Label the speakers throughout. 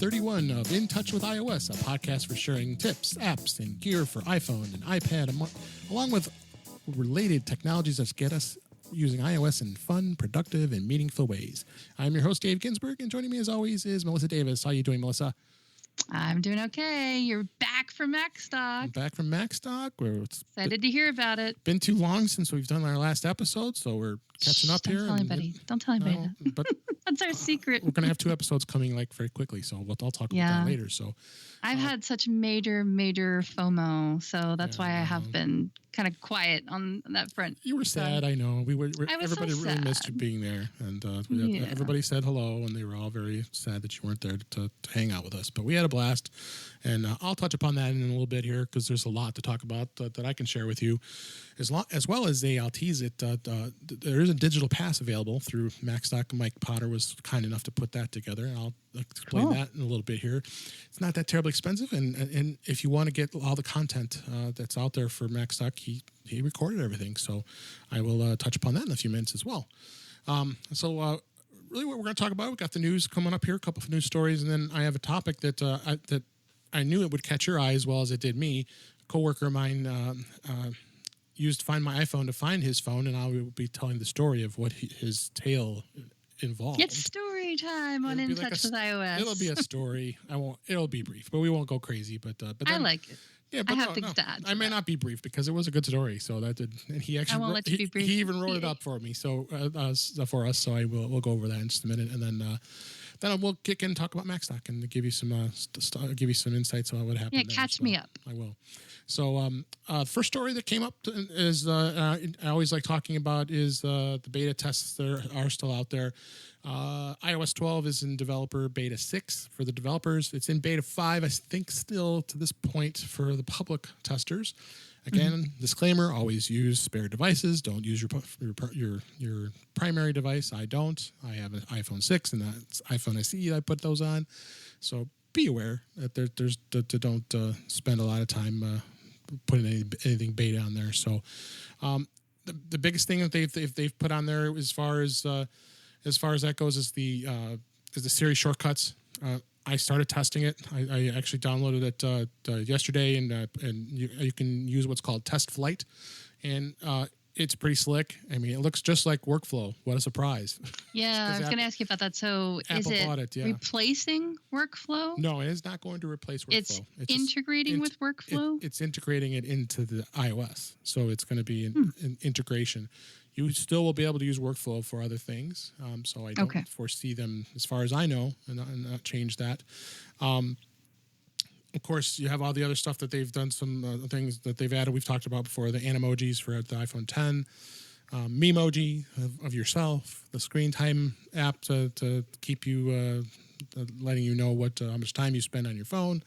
Speaker 1: 31 of In Touch with iOS, a podcast for sharing tips, apps, and gear for iPhone and iPad, along with related technologies that get us using iOS in fun, productive, and meaningful ways. I'm your host, Dave Ginsburg, and joining me as always is Melissa Davis. How are you doing, Melissa?
Speaker 2: I'm doing okay. You're back from MacStock.
Speaker 1: I'm back from MacStock. We're
Speaker 2: excited to hear about it.
Speaker 1: Been too long since we've done our last episode, so we're catching up here.
Speaker 2: Don't tell anybody that.
Speaker 1: But
Speaker 2: that's our secret.
Speaker 1: We're going to have 2 episodes coming very quickly, so I'll talk about that later. So
Speaker 2: I've had such major FOMO, so that's why I have been kind of quiet on that front.
Speaker 1: You were sad, I know. Everybody
Speaker 2: so
Speaker 1: really missed you being there, and everybody said hello, and they were all very sad that you weren't there to hang out with us. But we had a blast, and I'll touch upon that in a little bit here because there's a lot to talk about that I can share with you, as well as I'll tease it. There is a digital pass available through MacStock. Mike Potter was kind enough to put that together, and I'll explain that in a little bit here. It's not that terribly expensive, and if you want to get all the content that's out there for MacStock, he recorded everything, so I will touch upon that in a few minutes as well. Really what we're going to talk about, we've got the news coming up here, a couple of news stories, and then I have a topic that I knew it would catch your eye as well as it did me. A coworker of mine used Find My iPhone to find his phone, and I will be telling the story of what his tale involved.
Speaker 2: It's story time on In Touch with iOS.
Speaker 1: It'll be a story. It'll be brief, but we won't go crazy. But then,
Speaker 2: I like it.
Speaker 1: Yeah, but
Speaker 2: I have things to add.
Speaker 1: I may not be brief because it was a good story. So that did, and he actually
Speaker 2: I won't let you be brief.
Speaker 1: He even wrote it up for me. So for us. So we'll go over that in just a minute, and then we'll kick in and talk about MacStock and give you some insights about what happened.
Speaker 2: Yeah, catch me up.
Speaker 1: I will. So first story that came up is I always like talking about is the beta tests that are still out there. iOS 12 is in developer beta 6 for the developers. It's in beta 5, I think, still to this point for the public testers. Again, disclaimer: always use spare devices. Don't use your primary device. I don't. I have an iPhone 6 and that's iPhone SE that I put those on. So be aware that don't spend a lot of time putting anything beta on there. So the biggest thing that they've put on there as far as that goes is the Siri shortcuts. I started testing it. I actually downloaded it yesterday, and you can use what's called Test Flight, and it's pretty slick. I mean, it looks just like Workflow. What a surprise!
Speaker 2: Yeah, I was going to ask you about that. So,
Speaker 1: Apple
Speaker 2: is it replacing Workflow?
Speaker 1: No, it is not going to replace Workflow.
Speaker 2: It's integrating with Workflow.
Speaker 1: It's integrating it into the iOS, so it's going to be an integration. You still will be able to use Workflow for other things, so I don't foresee them, as far as I know, and not change that. Of course, you have all the other stuff that they've done, some things that they've added. We've talked about before, the Animojis for the iPhone 10, Memoji of yourself, the screen time app to keep you, letting you know how much time you spend on your phone.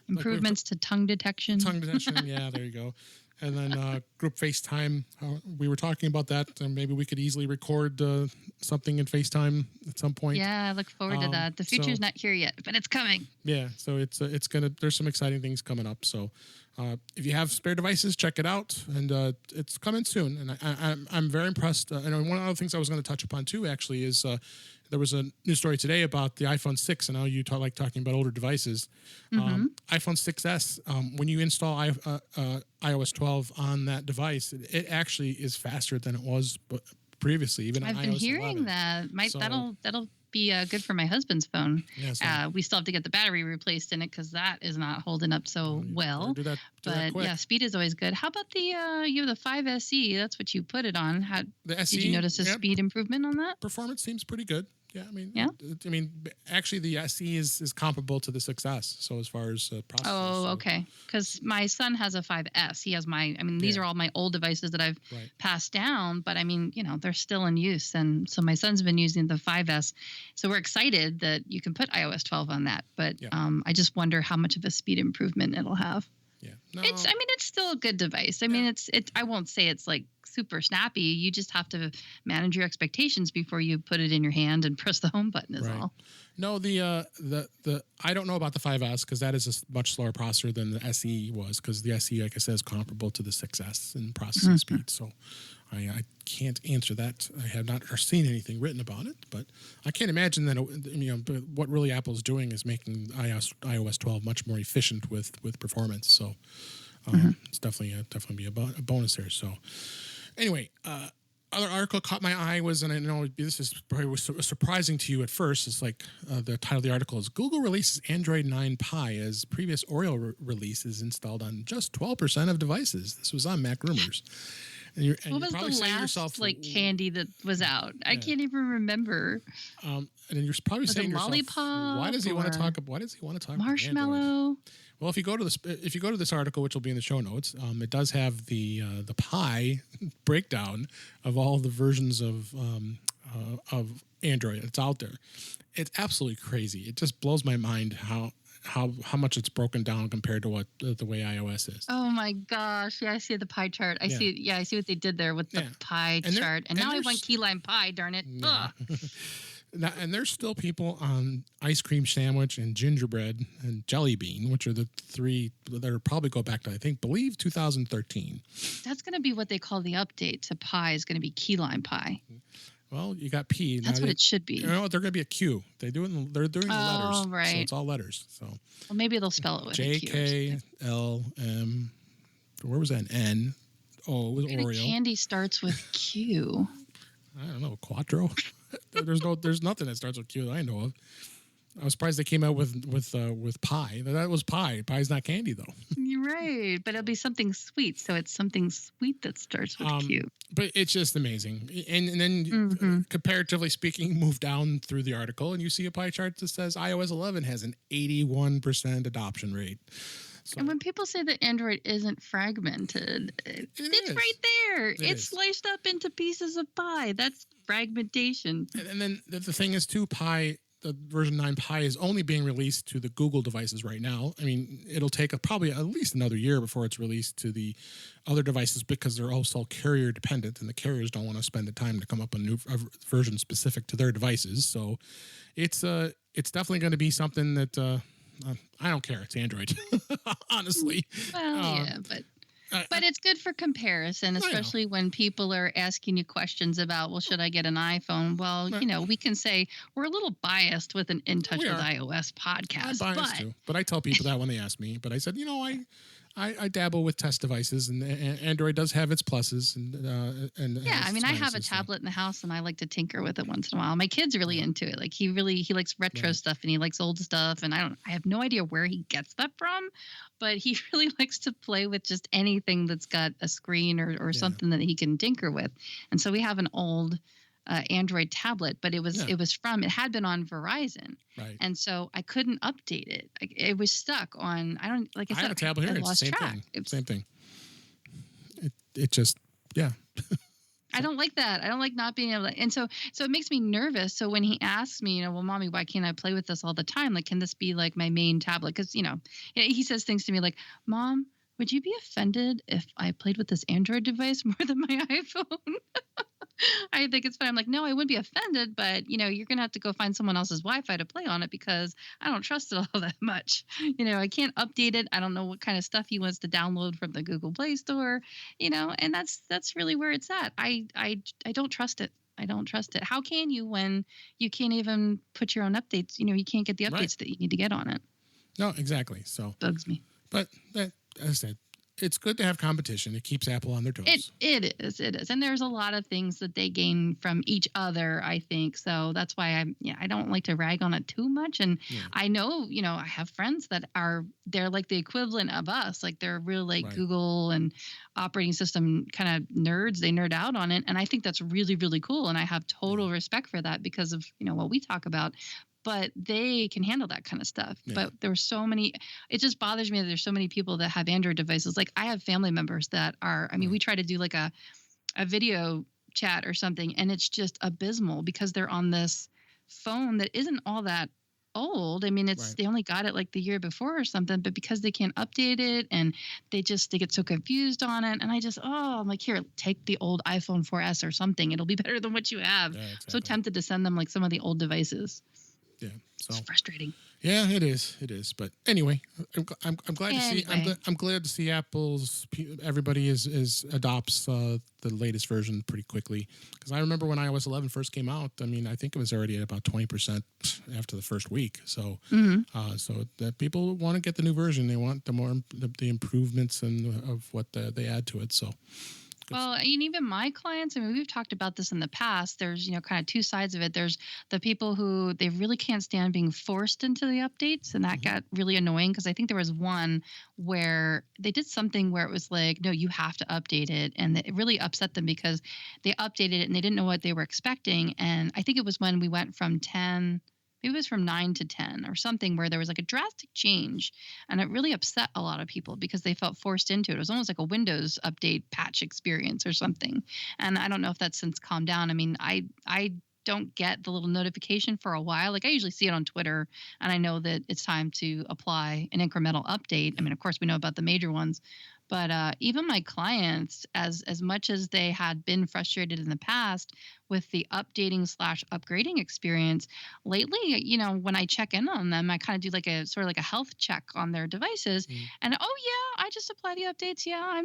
Speaker 2: Improvements to tongue detection.
Speaker 1: Tongue detection, yeah, there you go. And then group FaceTime. We were talking about that, and maybe we could easily record something in FaceTime at some point.
Speaker 2: Yeah, I look forward to that. The future's not here yet, but it's coming.
Speaker 1: Yeah, so it's gonna. There's some exciting things coming up. So if you have spare devices, check it out, and it's coming soon. And I'm very impressed. And one of the things I was going to touch upon too, actually, is there was a news story today about the iPhone 6, and how you like talking about older devices. iPhone 6s, when you install iOS 12 on that device, it actually is faster than it was previously, even on iOS 11.
Speaker 2: I've been hearing that. That'll be good for my husband's phone. Yeah, we still have to get the battery replaced in it because that is not holding up so well.
Speaker 1: Do that quick.
Speaker 2: Yeah, speed is always good. How about you have the 5 SE? That's what you put it on.
Speaker 1: The SE,
Speaker 2: did you notice a speed improvement on that?
Speaker 1: Performance seems pretty good. Yeah, I mean, actually, the SE is comparable to the 6S. So as far as processors.
Speaker 2: Oh, okay. Because my son has a 5S. He has these are all my old devices that I've passed down. But they're still in use, and so my son's been using the 5S. So we're excited that you can put iOS 12 on that. But I just wonder how much of a speed improvement it'll have.
Speaker 1: Yeah, no.
Speaker 2: It's still a good device. It's I won't say it's like super snappy. You just have to manage your expectations before you put it in your hand and press the home button is all.
Speaker 1: No, the I don't know about the 5S because that is a much slower processor than the SE was, because the SE, like I said, is comparable to the 6S in processing speed. So I can't answer that. I have not seen anything written about it, but I can't imagine that. What really Apple's doing is making iOS 12 much more efficient with performance. So it's definitely be a bonus there. So anyway, other article caught my eye was, and I know this is probably surprising to you at first. It's like the title of the article is Google releases Android 9 Pie as previous Oreo release is installed on just 12% of devices. This was on Mac Rumors. And
Speaker 2: what was the last candy that was out? Yeah. I can't even remember.
Speaker 1: And you're probably saying to yourself, why does he want to talk about
Speaker 2: marshmallow?
Speaker 1: Well, if you go to this article, which will be in the show notes, it does have the Pie breakdown of all the versions of Android that's out there. It's absolutely crazy. It just blows my mind how much it's broken down compared to what the way iOS is.
Speaker 2: Oh my gosh! Yeah, I see the pie chart. I see. Yeah, I see what they did there with the pie chart. And now I want key lime pie. Darn it! Yeah.
Speaker 1: Now, and there's still people on ice cream sandwich and gingerbread and jelly bean, which are the three that are probably go back to believe 2013.
Speaker 2: That's going to be what they call the update to pie. Is going to be key lime pie.
Speaker 1: Well, you got P.
Speaker 2: That's what it should be.
Speaker 1: They're going to be a Q. They're doing the letters.
Speaker 2: Oh, right.
Speaker 1: So it's all letters. So.
Speaker 2: Well, maybe they'll spell it with
Speaker 1: J,
Speaker 2: a Q.
Speaker 1: K, L, M. Where was that? An N. Oh, it was Oreo.
Speaker 2: Candy starts with Q.
Speaker 1: I don't know. Quattro. There's nothing that starts with Q that I know of. I was surprised they came out with pie. That was pie. Pie's not candy though.
Speaker 2: You're right, but it'll be something sweet. So it's something sweet that starts with Q.
Speaker 1: But it's just amazing. And then comparatively speaking, move down through the article and you see a pie chart that says iOS 11 has an 81% adoption rate. So,
Speaker 2: and when people say that Android isn't fragmented, it's right there. It's sliced up into pieces of pie. That's fragmentation.
Speaker 1: And then the thing is, too, Pie, the version 9 Pie is only being released to the Google devices right now. I mean, it'll take probably at least another year before it's released to the other devices because they're also carrier dependent, and the carriers don't want to spend the time to come up with a new version specific to their devices. So it's definitely going to be something that I don't care. It's Android, honestly.
Speaker 2: Well, yeah, but it's good for comparison, especially when people are asking you questions about, well, should I get an iPhone? Well, we can say we're a little biased with an In Touch with iOS podcast.
Speaker 1: I'm biased too, but I tell people that when they ask me. But I said, I dabble with test devices, and Android does have its pluses. And
Speaker 2: yeah, I mean, I have a tablet in the house, and I like to tinker with it once in a while. My kid's really into it. Like he likes retro stuff, and he likes old stuff. And I have no idea where he gets that from, but he really likes to play with just anything that's got a screen or something that he can tinker with. And so we have an old Android tablet, but it had been on Verizon,
Speaker 1: right?
Speaker 2: And so I couldn't update it. It was stuck on. I
Speaker 1: had a tablet here. It's the same thing. Same thing. It just
Speaker 2: I don't like that. I don't like not being able to. And so it makes me nervous. So when he asks me, well, Mommy, why can't I play with this all the time? Like, can this be like my main tablet? Because he says things to me like, Mom, would you be offended if I played with this Android device more than my iPhone? I think it's fine. I'm like, no, I wouldn't be offended, but you're going to have to go find someone else's Wi-Fi to play on it because I don't trust it all that much. I can't update it. I don't know what kind of stuff he wants to download from the Google Play Store, and that's really where it's at. I don't trust it. I don't trust it. How can you when you can't even put your own updates? You can't get the updates that you need to get on it.
Speaker 1: No, exactly. So
Speaker 2: bugs me.
Speaker 1: But as I said, it's good to have competition. It keeps Apple on their toes.
Speaker 2: It is. And there's a lot of things that they gain from each other, I think. So that's why I don't like to rag on it too much. And I know, I have friends that they're like the equivalent of us. Like they're real Google and operating system kind of nerds. They nerd out on it. And I think that's really, really cool. And I have total respect for that because of, what we talk about. But they can handle that kind of stuff. Yeah. But there were so many, it just bothers me that there's so many people that have Android devices. Like I have family members that are, we try to do like a video chat or something, and it's just abysmal because they're on this phone that isn't all that old. I mean, they only got it like the year before or something, but because they can't update it and they get so confused on it. And I'm like, here, take the old iPhone 4S or something. It'll be better than what you have. Yeah, exactly. So tempted to send them like some of the old devices.
Speaker 1: Yeah, so
Speaker 2: it's frustrating.
Speaker 1: Yeah, it is. It is. But anyway, I'm glad to see. I'm glad to see everybody is adopts the latest version pretty quickly. Because I remember when iOS 11 first came out. I mean, I think it was already at about 20% after the first week. So, so that people want to get the new version. They want the improvements and of what they add to it. So.
Speaker 2: Well, and even my clients, I mean, we've talked about this in the past. There's, kind of two sides of it. There's the people who they really can't stand being forced into the updates. And that got really annoying because I think there was one where they did something where it was like, no, you have to update it. And it really upset them because they updated it and they didn't know what they were expecting. And I think it was when we went from 10. Maybe it was from 9 to 10 or something where there was like a drastic change. And it really upset a lot of people because they felt forced into it. It was almost like a Windows update patch experience or something. And I don't know if that's since calmed down. I mean, I don't get the little notification for a while. Like I usually see it on Twitter and I know that it's time to apply an incremental update. I mean, of course we know about the major ones, but even my clients, as much as they had been frustrated in the past with the updating/upgrading experience, lately, when I check in on them, I kind of do like a sort of like a health check on their devices, and oh yeah, I just apply the updates. Yeah,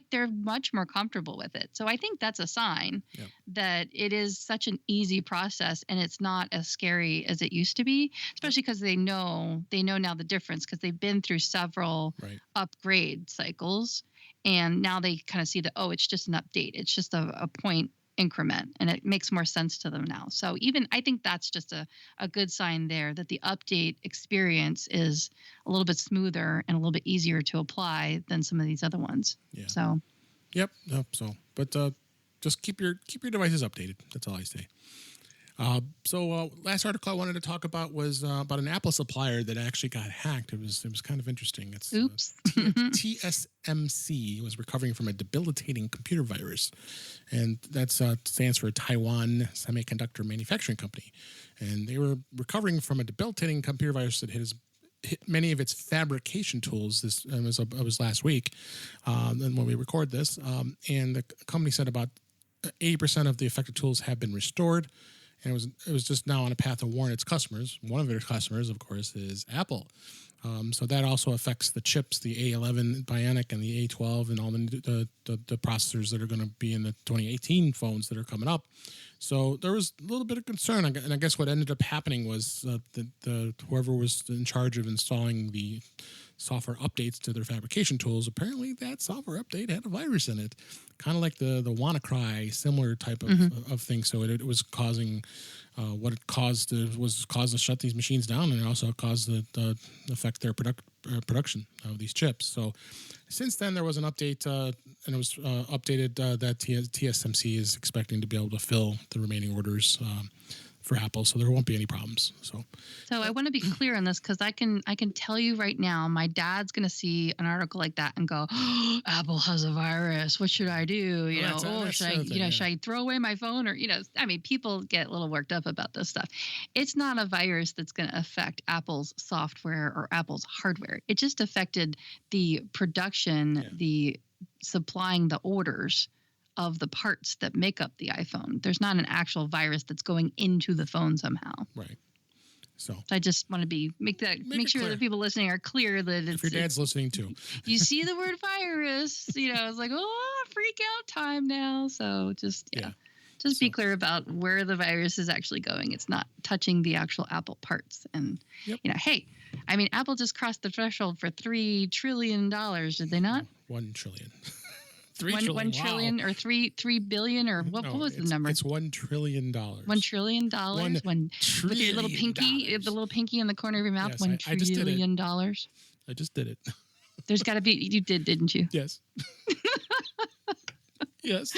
Speaker 2: they're much more comfortable with it. So I think that's a sign that it is such an easy process and it's not as scary as it used to be, especially because they know now the difference because they've been through several upgrade cycles. And now they kind of see that, oh, it's just an update. It's just a point increment and it makes more sense to them now. So even I think that's just a good sign there that the update experience is a little bit smoother and a little bit easier to apply than some of these other ones. Yeah. So.
Speaker 1: Yep. So, but just keep your devices updated. That's all I say. So last article I wanted to talk about was about an Apple supplier that actually got hacked. It was kind of interesting. It's
Speaker 2: Oops.
Speaker 1: TSMC was recovering from a debilitating computer virus, and that stands for Taiwan Semiconductor Manufacturing Company. And they were recovering from a debilitating computer virus that hit many of its fabrication tools. It was last week, and when we record this, and the company said about 80% of the affected tools have been restored. And it was just now on a path to warn its customers. One of their customers, of course, is Apple. So that also affects the chips, the A11 Bionic and the A12 and all the processors that are going to be in the 2018 phones that are coming up. So there was a little bit of concern. And I guess what ended up happening was that whoever was in charge of installing the software updates to their fabrication tools, apparently that software update had a virus in it, kind of like the WannaCry, similar type of thing. So it was causing what it caused was to shut these machines down, and it also caused to affect their production of these chips. So since then, there was an update, and it was updated that TSMC is expecting to be able to fill the remaining orders for Apple, so there won't be any problems. So
Speaker 2: I want to be clear on this because I can tell you right now, my dad's going to see an article like that and go, oh, Apple has a virus. What should I do? Should I throw away my phone? Or, I mean, people get a little worked up about this stuff. It's not a virus that's going to affect Apple's software or Apple's hardware. It just affected the production, the supplying the orders of the parts that make up the iPhone. There's not an actual virus that's going into the phone somehow.
Speaker 1: Right. So
Speaker 2: I just want to make sure that people listening are clear that
Speaker 1: if your dad's listening too.
Speaker 2: You see the word virus, it's like, oh, freak out time now. So just be clear about where the virus is actually going. It's not touching the actual Apple parts. And hey, I mean, Apple just crossed the threshold for $3 trillion, did they not?
Speaker 1: 1 trillion.
Speaker 2: 1 trillion or 3 billion or what was the number?
Speaker 1: It's $1 trillion.
Speaker 2: $1 trillion. Look at your little pinky, the little pinky in the corner of your mouth.
Speaker 1: Yes,
Speaker 2: $1 trillion.
Speaker 1: I just did it.
Speaker 2: There's got to be. You did, didn't you?
Speaker 1: Yes. Yes.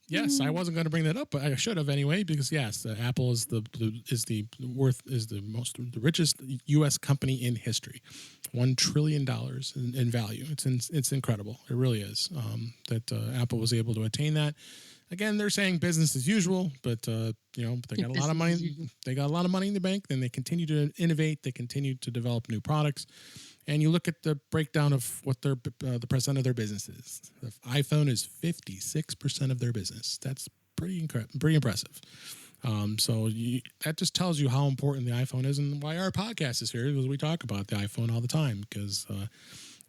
Speaker 1: Yes, I wasn't going to bring that up, but I should have anyway, because yes, Apple is the richest U.S. company in history, $1 trillion in value. It's incredible. It really is that Apple was able to attain that. Again, they're saying business as usual, but they got a lot of money. They got a lot of money in the bank. Then they continue to innovate. They continue to develop new products. And you look at the breakdown of what the percent of their business is. The iPhone is 56% of their business. That's pretty impressive. That just tells you how important the iPhone is and why our podcast is here, because we talk about the iPhone all the time. Because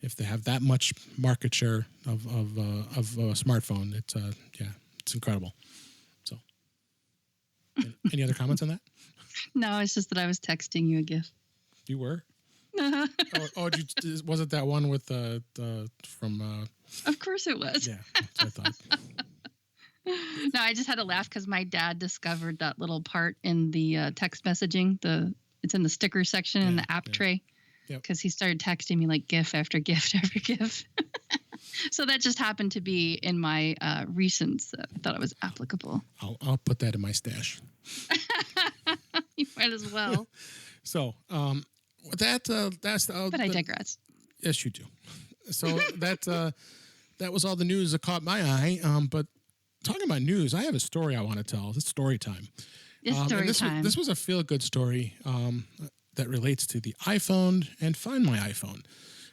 Speaker 1: if they have that much market share of a smartphone, it's incredible. So, any other comments on that?
Speaker 2: No, it's just that I was texting you a GIF.
Speaker 1: You were? Was it that one with from?
Speaker 2: Of course it was.
Speaker 1: Yeah, that's what I thought.
Speaker 2: No, I just had to laugh because my dad discovered that little part in the text messaging. It's in the sticker section in the app tray. Because he started texting me like GIF after GIF after GIF. So that just happened to be in my recents. I thought it was applicable.
Speaker 1: I'll put that in my stash.
Speaker 2: You might as well.
Speaker 1: So that's
Speaker 2: But I digress.
Speaker 1: Yes, you do. So that was all the news that caught my eye. But talking about news, I have a story I want to tell. It's story time. This was a feel-good story that relates to the iPhone and Find My iPhone.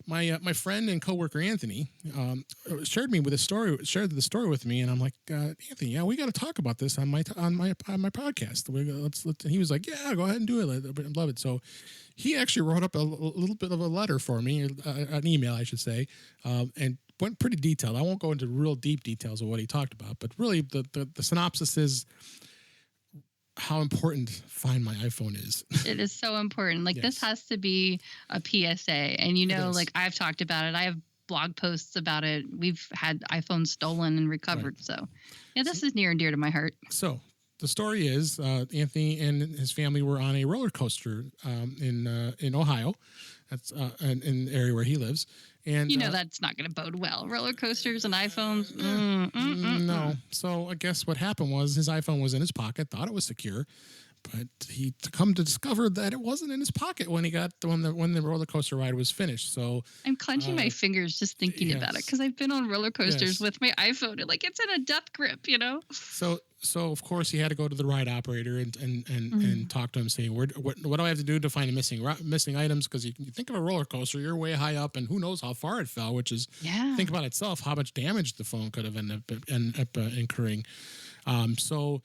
Speaker 1: My friend and coworker Anthony shared the story with me, and I'm like, Anthony, yeah, we got to talk about this on my podcast. And he was like, yeah, go ahead and do it. I love it. So he actually wrote up a little bit of a letter for me, an email, I should say, and went pretty detailed. I won't go into real deep details of what he talked about, but really the synopsis is how important Find My iPhone is.
Speaker 2: It is so important. Like, this has to be a PSA. And, like I've talked about it. I have blog posts about it. We've had iPhones stolen and recovered. Right. So, this is near and dear to my heart.
Speaker 1: So the story is Anthony and his family were on a roller coaster in Ohio. That's in the area where he lives. And
Speaker 2: that's not going to bode well. Roller coasters and iPhones.
Speaker 1: No. So I guess what happened was his iPhone was in his pocket, thought it was secure, but he come to discover that it wasn't in his pocket when the roller coaster ride was finished. So
Speaker 2: I'm clenching my fingers just thinking about it, because I've been on roller coasters with my iPhone and it's in a death grip,
Speaker 1: So of course he had to go to the ride operator and talk to him, saying, what do I have to do to find missing items? Because you think of a roller coaster, you're way high up, and who knows how far it fell, which is think about itself how much damage the phone could have ended up incurring. So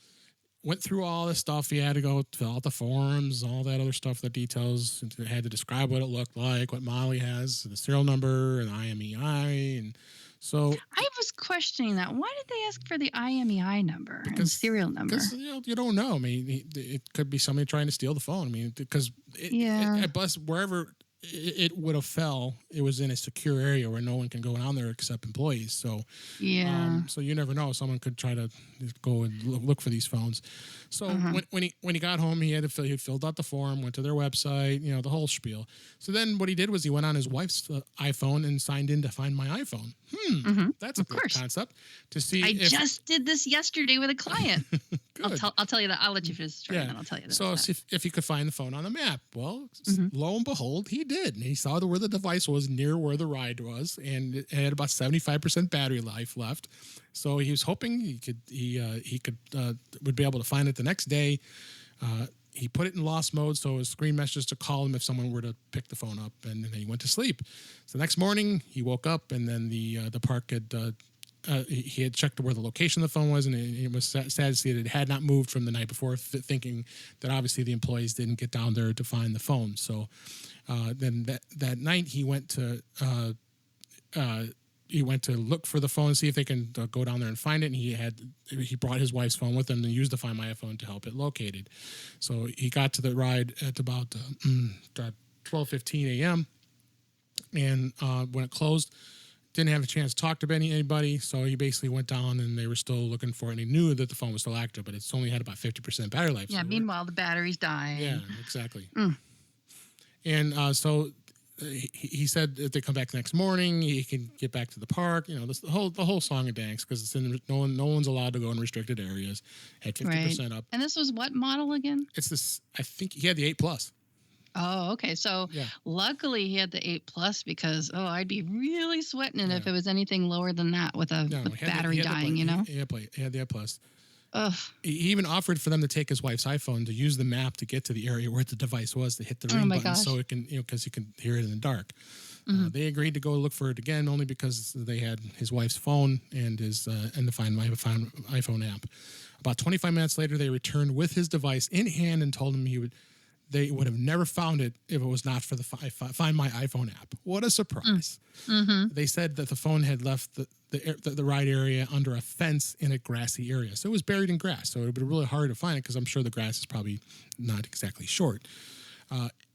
Speaker 1: went through all this stuff. He had to go fill out the forms, all that other stuff, the details. And had to describe what it looked like, what model he has, the serial number, and IMEI, and so
Speaker 2: I was questioning that. Why did they ask for the IMEI number and serial number?
Speaker 1: Because you don't know. I mean, it could be somebody trying to steal the phone. I mean, because wherever it would have fell, it was in a secure area where no one can go down there except employees. So so you never know. Someone could try to go and look for these phones. So when he got home, he filled out the form, went to their website, the whole spiel. So then what he did was he went on his wife's iPhone and signed in to Find My iPhone. That's a good concept to see.
Speaker 2: I just did this yesterday with a client. I'll tell you that. I'll let you finish the story, and then I'll tell you that.
Speaker 1: So if he could find the phone on the map, well, lo and behold, he did. And he saw where the device was near where the ride was, and it had about 75% battery life left. So he was hoping he would be able to find it the next day. He put it in lost mode, so his screen messages to call him if someone were to pick the phone up, and then he went to sleep. So the next morning, he woke up, and then the park had he had checked where the location of the phone was, and it was sad to see that it had not moved from the night before, thinking that obviously the employees didn't get down there to find the phone. So then that night, he went to look for the phone, see if they can go down there and find it. And he brought his wife's phone with him and used the Find My iPhone to help it located. So he got to the ride at about 12:15 a.m. And when it closed, didn't have a chance to talk to anybody. So he basically went down, and they were still looking for it. And he knew that the phone was still active, but it's only had about 50% battery life.
Speaker 2: Yeah. So meanwhile, the battery's dying.
Speaker 1: Yeah. Exactly. And so he said if they come back the next morning, he can get back to the park. The whole song and dance, because it's no one's allowed to go in restricted areas. Had 50% up.
Speaker 2: And this was what model again?
Speaker 1: It's this. I think he had the 8 Plus.
Speaker 2: Oh, okay. So luckily he had the 8 Plus, because I'd be really sweating it if it was anything lower than that with battery dying.
Speaker 1: He had the 8 Plus. Ugh. He even offered for them to take his wife's iPhone to use the map to get to the area where the device was, to hit the ring button, so it can, because you can hear it in the dark. They agreed to go look for it again only because they had his wife's phone and the Find My iPhone app. About 25 minutes later, they returned with his device in hand and told him they would have never found it if it was not for the Find My iPhone app. What a surprise. They said that the phone had left the ride area under a fence in a grassy area. So it was buried in grass. So it would be really hard to find it because I'm sure the grass is probably not exactly short.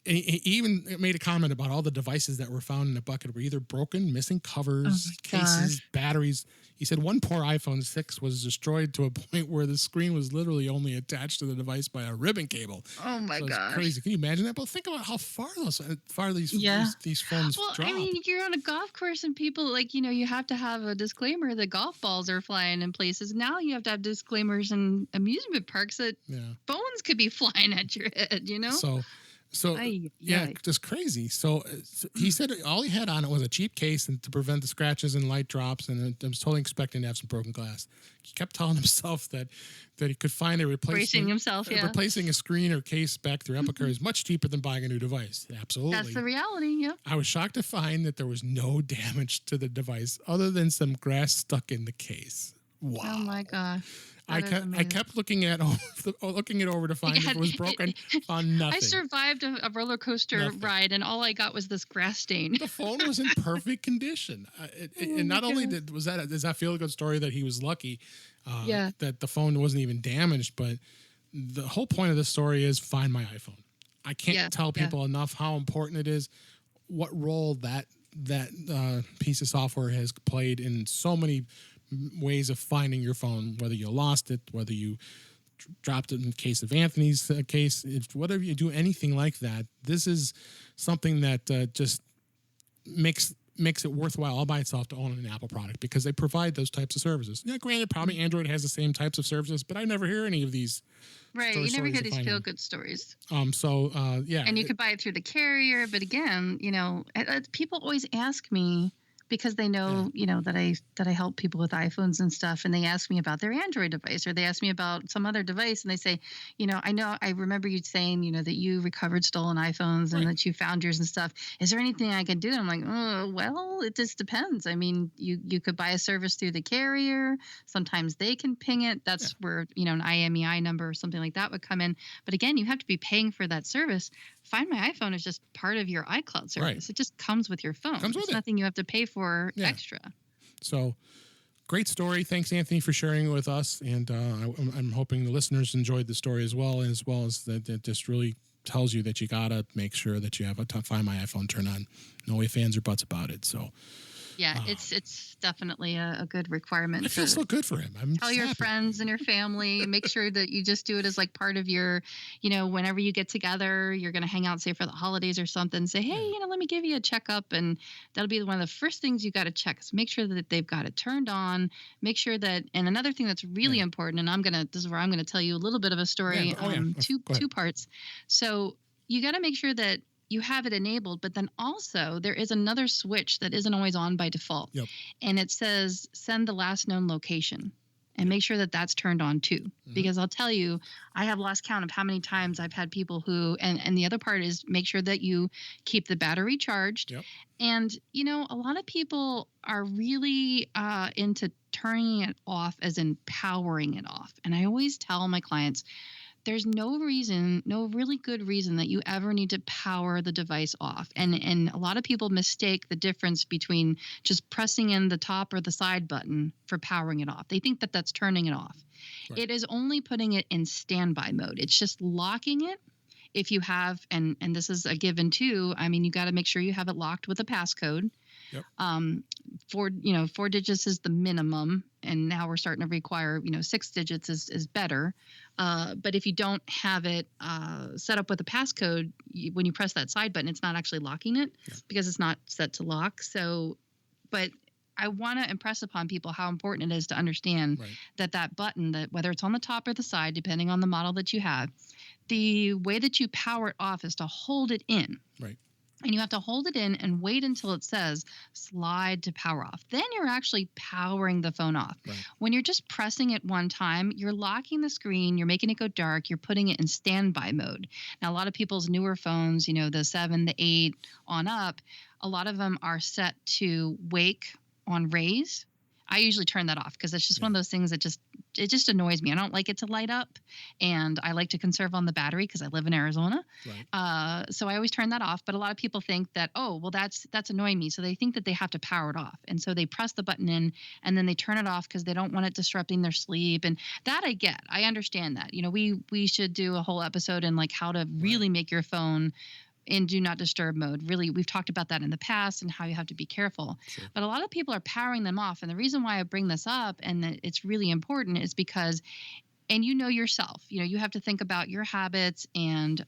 Speaker 1: He even made a comment about all the devices that were found in the bucket were either broken, missing covers, cases, batteries. He said one poor iPhone 6 was destroyed to a point where the screen was literally only attached to the device by a ribbon cable.
Speaker 2: Oh my gosh.
Speaker 1: Crazy. Can you imagine that? But think about how far these phones drop.
Speaker 2: I mean, you're on a golf course and people you have to have a disclaimer that golf balls are flying in places. Now you have to have disclaimers in amusement parks that phones could be flying at your head,
Speaker 1: So just crazy. So he said all he had on it was a cheap case and to prevent the scratches and light drops, and I was totally expecting to have some broken glass. He kept telling himself that he could find a replacing a screen or case back through Apple Care is much cheaper than buying a new device. Absolutely,
Speaker 2: that's the reality. Yeah,
Speaker 1: I was shocked to find that there was no damage to the device other than some grass stuck in the case. Wow!
Speaker 2: Oh my gosh.
Speaker 1: I kept looking it over to find if it was broken. Found nothing.
Speaker 2: I survived a roller coaster ride, and all I got was this grass stain.
Speaker 1: The phone was in perfect condition, and not only does that feel a good story that he was lucky, that the phone wasn't even damaged, but the whole point of this story is Find My iPhone. I can't tell people enough how important it is, what role that piece of software has played in so many ways of finding your phone, whether you lost it, whether you dropped it in the case of Anthony's case, whatever you do, anything like that. This is something that just makes it worthwhile all by itself to own an Apple product because they provide those types of services. Yeah, granted, probably Android has the same types of services, but I never hear any of these.
Speaker 2: Right, you never hear these feel-good stories.
Speaker 1: And
Speaker 2: you could buy it through the carrier, but again, people always ask me, because they know, that I help people with iPhones and stuff, and they ask me about their Android device, or they ask me about some other device, and they say, I remember you saying, that you recovered stolen iPhones and that you found yours and stuff. Is there anything I can do? And I'm like, well, it just depends. I mean, you could buy a service through the carrier. Sometimes they can ping it. That's where, an IMEI number or something like that would come in. But again, you have to be paying for that service. Find My iPhone is just part of your iCloud service. Right. It just comes with your phone. It's nothing you have to pay for extra.
Speaker 1: So, great story. Thanks, Anthony, for sharing it with us. And I'm hoping the listeners enjoyed the story as well as that it just really tells you that you got to make sure that you have a Find My iPhone turn on. No ifs, ands, or buts about it. So,
Speaker 2: yeah, it's definitely a good requirement.
Speaker 1: I feel so good for him.
Speaker 2: Tell your friends and your family. Make sure that you just do it as like part of your, whenever you get together, you're going to hang out, say for the holidays or something. Say, hey, let me give you a checkup, and that'll be one of the first things you got to check. So make sure that they've got it turned on. Make sure that, and another thing that's really important, and this is where I'm going to tell you a little bit of a story. Two parts. So you got to make sure that you have it enabled, but then also there is another switch that isn't always on by default. Yep. And it says send the last known location, and make sure that that's turned on too. Mm-hmm. Because I'll tell you, I have lost count of how many times I've had people who, and the other part is make sure that you keep the battery charged. Yep. And, a lot of people are really into turning it off as in powering it off. And I always tell my clients, there's no really good reason that you ever need to power the device off. And a lot of people mistake the difference between just pressing in the top or the side button for powering it off. They think that that's turning it off. Right. It is only putting it in standby mode. It's just locking it. If you have, and this is a given too, I mean, you got to make sure you have it locked with a passcode. Yep. 4 digits is the minimum, and now we're starting to require 6 digits is better. But if you don't have it set up with a passcode, when you press that side button, it's not actually locking it because it's not set to lock. So, but I want to impress upon people how important it is to understand that button, that whether it's on the top or the side, depending on the model that you have, the way that you power it off is to hold it in. Right. and you have to hold it in and wait until it says slide to power off. Then you're actually powering the phone off.
Speaker 1: Right.
Speaker 2: When you're just pressing it one time, you're locking the screen, you're making it go dark, you're putting it in standby mode. Now, a lot of people's newer phones, the 7, the 8 on up, a lot of them are set to wake on raise. I usually turn that off because it's just one of those things that just annoys me. I don't like it to light up, and I like to conserve on the battery because I live in Arizona.
Speaker 1: Right.
Speaker 2: So I always turn that off. But a lot of people think that, oh, well, that's annoying me. So they think that they have to power it off, and so they press the button in and then they turn it off because they don't want it disrupting their sleep. And that I get. I understand that. We should do a whole episode in like how to really make your phone in do not disturb mode. Really, we've talked about that in the past and how you have to be careful.
Speaker 1: Sure.
Speaker 2: But a lot of people are powering them off. And the reason why I bring this up and that it's really important is because, and yourself, you have to think about your habits and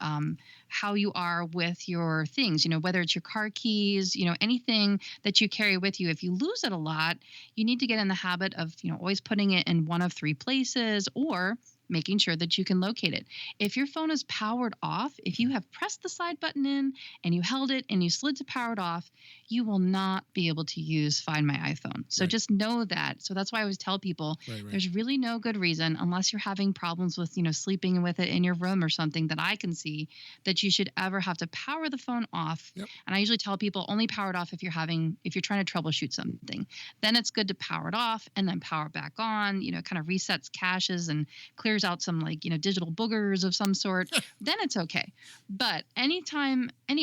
Speaker 2: how you are with your things, whether it's your car keys, anything that you carry with you. If you lose it a lot, you need to get in the habit of, always putting it in one of 3 places or making sure that you can locate it. If your phone is powered off, if you have pressed the slide button in and you held it and you slid to power it off, you will not be able to use Find My iPhone. So just know that. So that's why I always tell people there's really no good reason, unless you're having problems with, sleeping with it in your room or something that I can see, that you should ever have to power the phone off.
Speaker 1: Yep.
Speaker 2: And I usually tell people only power it off if you're trying to troubleshoot something. Then it's good to power it off and then power it back on, kind of resets caches and clears out some digital boogers of some sort. Then it's okay. But any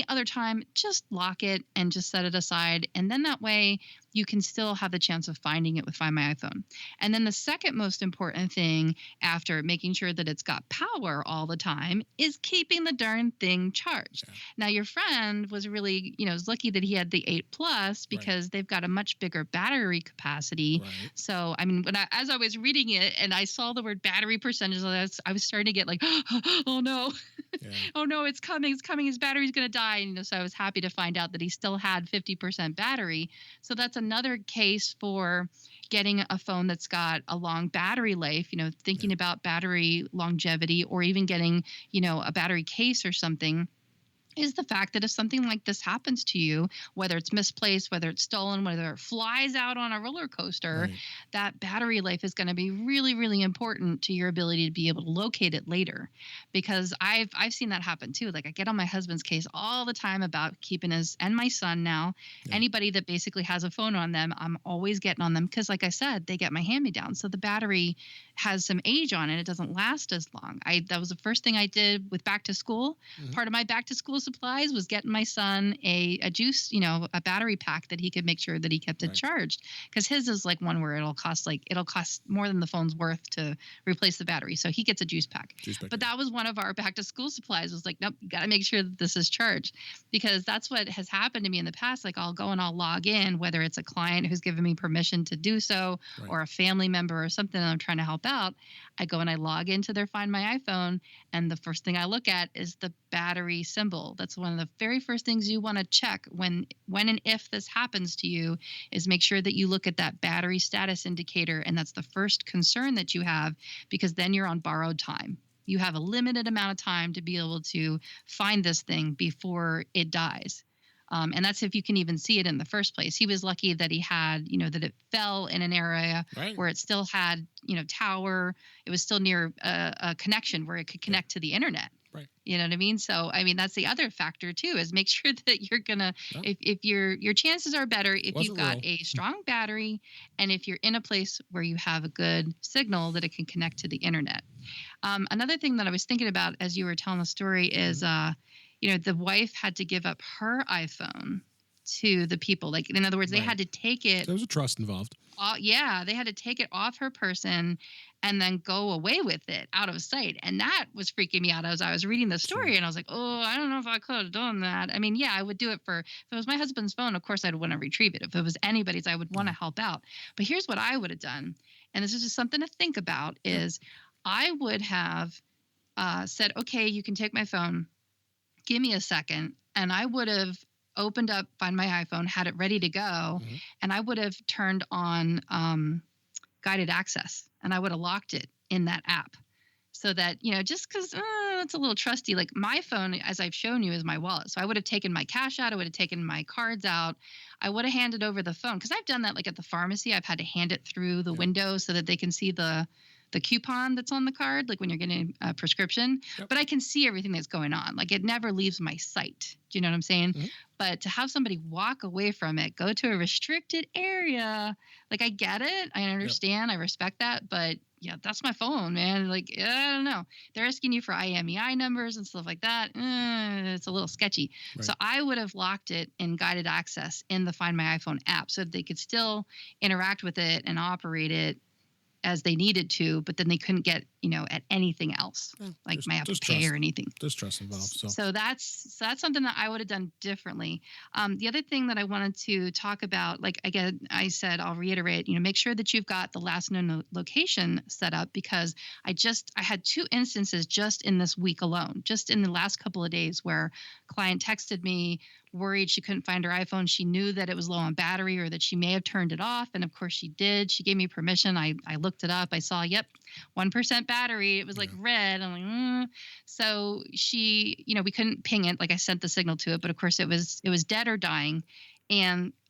Speaker 2: other time, just lock it and just set it aside. And then that way you can still have the chance of finding it with Find My iPhone. And then the second most important thing after making sure that it's got power all the time is keeping the darn thing charged. Yeah. Now, your friend was really, was lucky that he had the 8 Plus because they've got a much bigger battery capacity. Right. So, I mean, as I was reading it and I saw the word battery percentage, I was starting to get like, oh no, oh no, it's coming, his battery's going to die. And, so I was happy to find out that he still had 50% battery. So that's another case for getting a phone that's got a long battery life, thinking about battery longevity, or even getting, a battery case or something, is the fact that if something like this happens to you, whether it's misplaced, whether it's stolen, whether it flies out on a roller coaster, that battery life is going to be really, really important to your ability to be able to locate it later. Because I've seen that happen too. Like I get on my husband's case all the time about keeping and my son now, anybody that basically has a phone on them, I'm always getting on them because like I said, they get my hand-me-down. So the battery has some age on it. It doesn't last as long. That was the first thing I did with back to school. Mm-hmm. Part of my back to school supplies was getting my son a juice, a battery pack that he could make sure that he kept it charged, because his is like one where it'll cost more than the phone's worth to replace the battery. So he gets a juice pack. But that was one of our back to school supplies, was like, nope, you got to make sure that this is charged, because that's what has happened to me in the past. Like I'll go and I'll log in, whether it's a client who's given me permission to do so or a family member or something that I'm trying to help out. I go and I log into their Find My iPhone, and the first thing I look at is the battery symbol. That's one of the very first things you want to check when and if this happens to you, is make sure that you look at that battery status indicator. And that's the first concern that you have, because then you're on borrowed time. You have a limited amount of time to be able to find this thing before it dies. And that's if you can even see it in the first place. He was lucky that he had, that it fell in an area where it still had, tower. It was still near a connection where it could connect to the internet. Right. You know what I mean? So, I mean, that's the other factor too, is make sure that you're going to, if your chances are better, if you've got a strong battery and if you're in a place where you have a good signal that it can connect to the internet. Another thing that I was thinking about as you were telling the story is, the wife had to give up her iPhone to the people. Like, in other words, they had to take it.
Speaker 1: There was a trust involved.
Speaker 2: They had to take it off her person and then go away with it out of sight. And that was freaking me out as I was reading the story. And I was like, oh, I don't know if I could have done that. I mean, I would do it if it was my husband's phone, of course I'd want to retrieve it. If it was anybody's, I would want to help out. But here's what I would have done. And this is just something to think about, is I would have said, okay, you can take my phone. Give me a second. And I would have opened up Find My iPhone, had it ready to go, and I would have turned on guided access, and I would have locked it in that app, so that, just because it's a little trusty. Like my phone, as I've shown you, is my wallet. So I would have taken my cash out. I would have taken my cards out. I would have handed over the phone, because I've done that like at the pharmacy. I've had to hand it through the window so that they can see the coupon that's on the card, like when you're getting a prescription. But I can see everything that's going on. Like it never leaves my sight. Do you know what I'm saying? But to have somebody walk away from it, go to a restricted area, like I get it. I understand. I respect that. But yeah, that's my phone, man. Like, I don't know. They're asking you for IMEI numbers and stuff like that. It's a little sketchy. Right. So I would have locked it in guided access in the Find My iPhone app so that they could still interact with it and operate it as they needed to, but then they couldn't get, at anything else, like my Apple Pay or anything.
Speaker 1: There's trust involved.
Speaker 2: So that's something that I would have done differently. The other thing that I wanted to talk about, like again, I said, I'll reiterate, make sure that you've got the last known location set up, because I had 2 instances just in this week alone, just in the last couple of days, where a client texted me, worried she couldn't find her iPhone. She knew that it was low on battery, or that she may have turned it off. And of course she did. She gave me permission. I looked it up. I saw, 1% battery. It was like red. I'm like, So she, we couldn't ping it. Like I sent the signal to it, but of course it was dead or dying.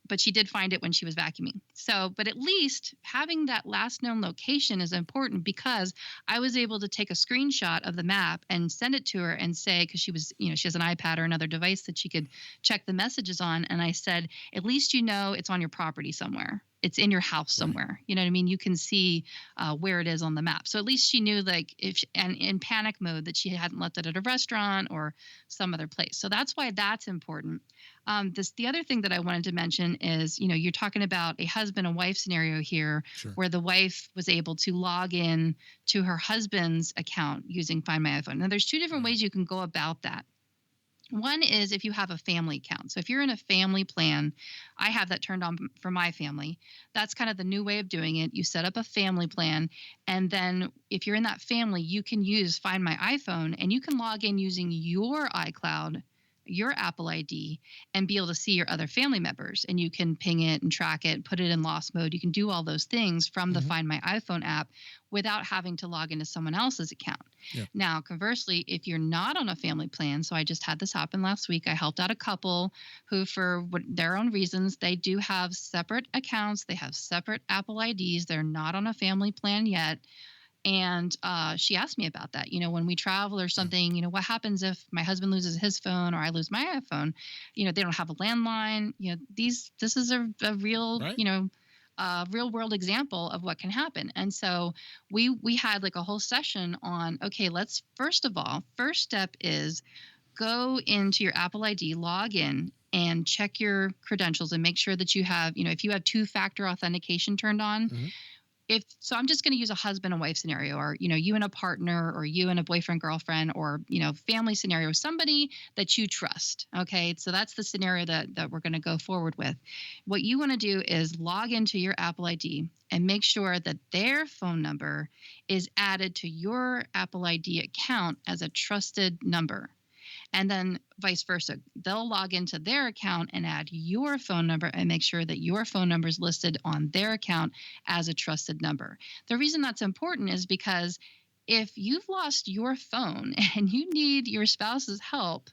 Speaker 2: But she did find it when she was vacuuming. So, but at least having that last known location is important, because I was able to take a screenshot of the map and send it to her and say, because she was, she has an iPad or another device that she could check the messages on. And I said, at least it's on your property somewhere. It's in your house somewhere. Right. You know what I mean? You can see where it is on the map. So at least she knew, like, and in panic mode, that she hadn't left it at a restaurant or some other place. So that's why that's important. The other thing that I wanted to mention is, you're talking about a husband and wife scenario here, where the wife was able to log in to her husband's account using Find My iPhone. Now, there's 2 different ways you can go about that. One is if you have a family account. So if you're in a family plan, I have that turned on for my family. That's kind of the new way of doing it. You set up a family plan, and then if you're in that family, you can use Find My iPhone, and you can log in using your iCloud, your Apple ID, and be able to see your other family members. And you can ping it and track it, put it in lost mode. You can do all those things from the Find My iPhone app without having to log into someone else's account. Yeah. Now, conversely, if you're not on a family plan, so I just had this happen last week. I helped out a couple who, for their own reasons, they do have separate accounts. They have separate Apple IDs. They're not on a family plan yet. And she asked me about that. When we travel or something, what happens if my husband loses his phone or I lose my iPhone? They don't have a landline. This is a real, right. Real world example of what can happen. And so we had like a whole session on, okay, let's first step is go into your Apple ID, log in, and check your credentials and make sure that you have, if you have 2-factor authentication turned on. Mm-hmm. So I'm just going to use a husband and wife scenario, or, you and a partner, or you and a boyfriend, girlfriend, or, family scenario, somebody that you trust. Okay. So that's the scenario that we're going to go forward with. What you want to do is log into your Apple ID and make sure that their phone number is added to your Apple ID account as a trusted number. And then vice versa. They'll log into their account and add your phone number and make sure that your phone number is listed on their account as a trusted number. The reason that's important is because if you've lost your phone and you need your spouse's help,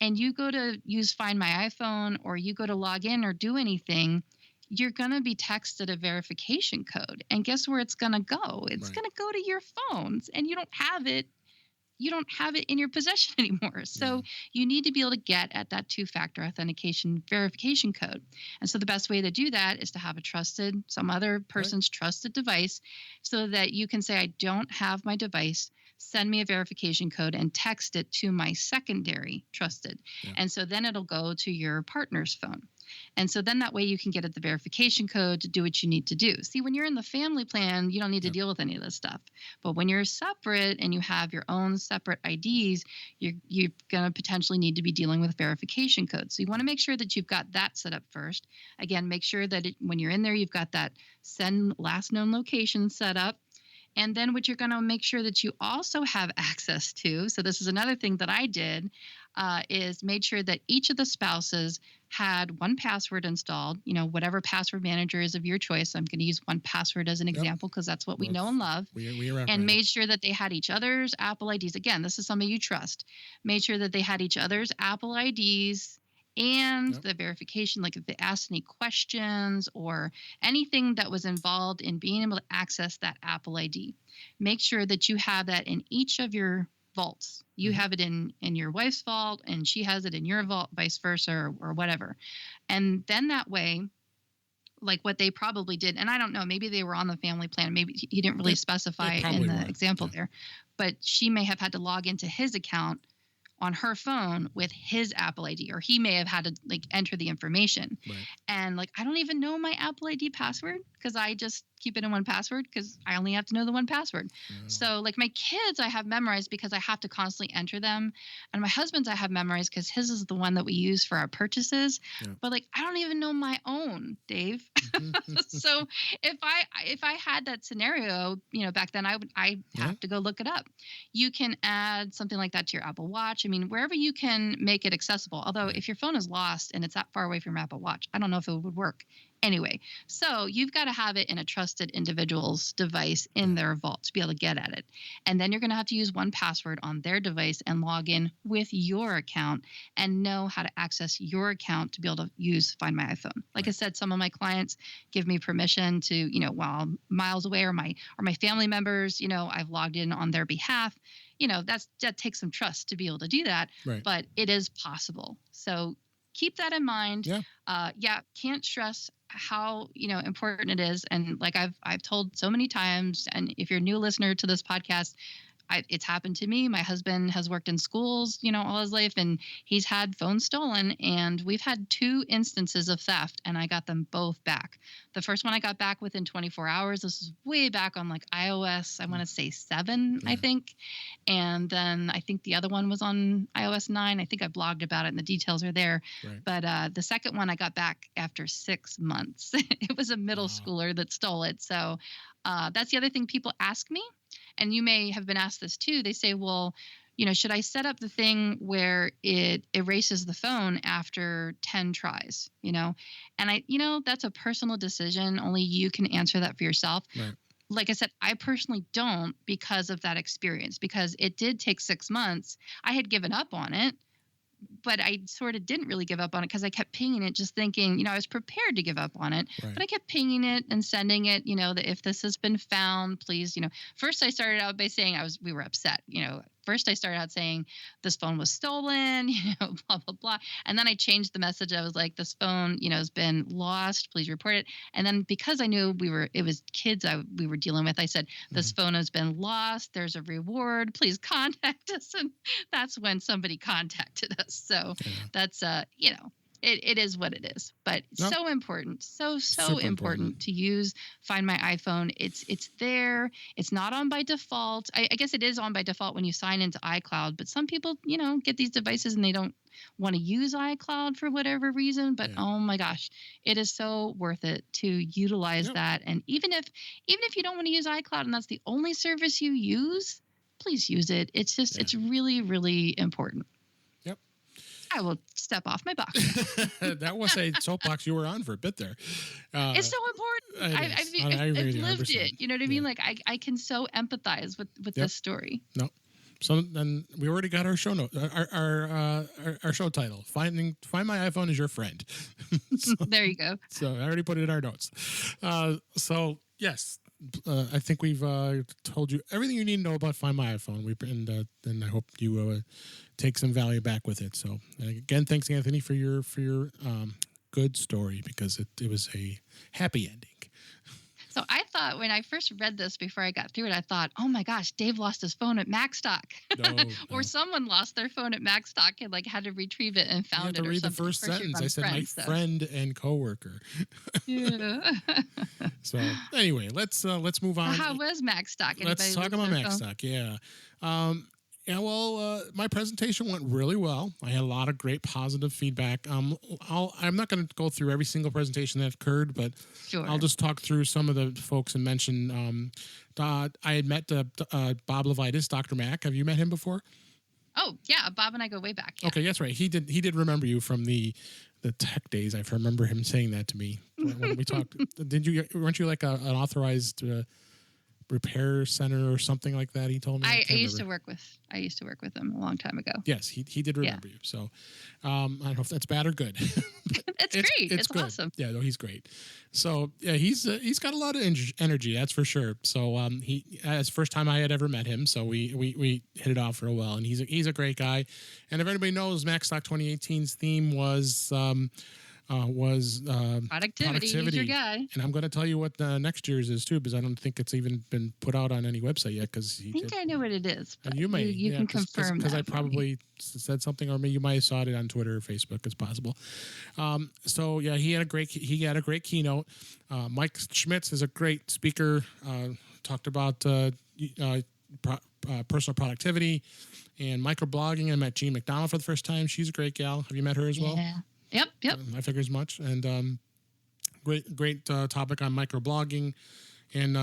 Speaker 2: and you go to use Find My iPhone, or you go to log in or do anything, you're going to be texted a verification code. And guess where it's going to go? It's going to go to your phones, and you don't have it in your possession anymore. So you need to be able to get at that 2-factor authentication verification code. And so the best way to do that is to have some other person's trusted device, so that you can say, I don't have my device, send me a verification code, and text it to my secondary trusted. Yeah. And so then it'll go to your partner's phone. And so then that way you can get at the verification code to do what you need to do. See, when you're in the family plan, you don't need to deal with any of this stuff. But when you're separate and you have your own separate IDs, you're going to potentially need to be dealing with verification codes. So you want to make sure that you've got that set up first. Again, make sure that when you're in there, you've got that send last known location set up. And then what you're going to make sure that you also have access to, so this is another thing that I did, is made sure that each of the spouses had one password installed, whatever password manager is of your choice. I'm going to use one password as an example because that's what we know and love. And made sure that they had each other's Apple IDs. Again, this is somebody you trust. Made sure that they had each other's Apple IDs and the verification, like if they asked any questions or anything that was involved in being able to access that Apple ID. Make sure that you have that in each of your vaults. You have it in your wife's vault and she has it in your vault, vice versa, or whatever. And then that way, like what they probably did, and I don't know, maybe they were on the family plan. Maybe he didn't really specify in the example there, but she may have had to log into his account on her phone with his Apple ID, or he may have had to like enter the information. Right. And like, I don't even know my Apple ID password because I just keep it in one password because I only have to know the one password. So like my kids, I have memorized because I have to constantly enter them. And my husband's I have memorized because his is the one that we use for our purchases. Yeah. But like, I don't even know my own, Dave. So if I had that scenario, back then I have to go look it up. You can add something like that to your Apple Watch. I mean, wherever you can make it accessible. Although if your phone is lost and it's that far away from your Apple Watch, I don't know if it would work. Anyway, so you've got to have it in a trusted individual's device in their vault to be able to get at it. And then you're going to have to use one password on their device and log in with your account and know how to access your account to be able to use Find My iPhone. Like I said, some of my clients give me permission to, while I'm miles away or my family members, I've logged in on their behalf. That takes some trust to be able to do that, but it is possible. So keep that in mind. Can't stress how important it is. And like I've told so many times, and if you're a new listener to this podcast, it's happened to me. My husband has worked in schools, all his life, and he's had phones stolen. And we've had 2 instances of theft, and I got them both back. The first one I got back within 24 hours. This is way back on like iOS, I want to say 7, I think. And then I think the other one was on iOS 9. I think I blogged about it, and the details are there. Right. But the second one I got back after 6 months. It was a middle schooler that stole it. So that's the other thing people ask me. And you may have been asked this too. They say, well, should I set up the thing where it erases the phone after 10 tries, And that's a personal decision. Only you can answer that for yourself. Right. Like I said, I personally don't because of that experience, because it did take 6 months. I had given up on it, but I sort of didn't really give up on it because I kept pinging it, just thinking, I was prepared to give up on it, but I kept pinging it and sending it, that if this has been found, please, first I started out by saying we were upset, First, I started out saying this phone was stolen, blah, blah, blah. And then I changed the message. I was like, this phone, has been lost. Please report it. And then because I knew it was kids we were dealing with, I said, this phone has been lost. There's a reward. Please contact us. And that's when somebody contacted us. So that's, it is what it is, but so important, so important to use Find My iPhone. It's there. It's not on by default. I guess it is on by default when you sign into iCloud, but some people, get these devices and they don't want to use iCloud for whatever reason. But oh my gosh, it is so worth it to utilize that. And even if you don't want to use iCloud and that's the only service you use, please use it. It's just it's really, really important. I will step off my box.
Speaker 1: That was a soapbox you were on for a bit there.
Speaker 2: It's so important. I've lived it. You know what I mean? Like I can so empathize with this story.
Speaker 1: No. So then we already got our show note, our show title. Find My iPhone is your friend.
Speaker 2: There you go.
Speaker 1: So I already put it in our notes. So yes. I think we've told you everything you need to know about Find My iPhone. And I hope you take some value back with it. So again, thanks Anthony for your good story, because it was a happy ending.
Speaker 2: So I thought when I first read this before I got through it, I thought, oh my gosh, Dave lost his phone at Macstock, or someone lost their phone at Macstock and like had to retrieve it and found it.
Speaker 1: Read the first sentence. I said my friend and coworker. Yeah. So anyway, let's move on.
Speaker 2: How was Macstock?
Speaker 1: Let's talk about Macstock. Yeah. Yeah, well, my presentation went really well. I had a lot of great positive feedback. I'm not going to go through every single presentation that occurred, but
Speaker 2: Sure.
Speaker 1: I'll just talk through some of the folks and mention. I had met Bob Levitas, Dr. Mack. Have you met him before?
Speaker 2: Oh yeah, Bob and I go way back. Yeah.
Speaker 1: Okay, that's right. He did remember you from the tech days. I remember him saying that to me when we talked. Weren't you like an authorized repair center or something like that? He told me.
Speaker 2: I used to work with him a long time ago.
Speaker 1: Yes, he did remember you. So I don't know if that's bad or good.
Speaker 2: it's great. It's
Speaker 1: good.
Speaker 2: awesome.
Speaker 1: Yeah, no, he's great. So yeah, he's got a lot of energy. That's for sure. So it's the first time I had ever met him. So we hit it off real well, and he's a great guy. And if anybody knows, MacStock 2018's theme was
Speaker 2: productivity. He's your guy.
Speaker 1: And I'm going to tell you what next year's is too, because I don't think it's even been put out on any website yet. Because
Speaker 2: I know what it is.
Speaker 1: And you may,
Speaker 2: you can confirm
Speaker 1: because I probably said something, or maybe you might have saw it on Twitter or Facebook. It's possible. So yeah, he had a great keynote. Mike Schmitz is a great speaker. Talked about personal productivity and microblogging. I met Jean McDonald for the first time. She's a great gal. Have you met her as well?
Speaker 2: Yeah. Yep.
Speaker 1: I figure as much. And great topic on microblogging. And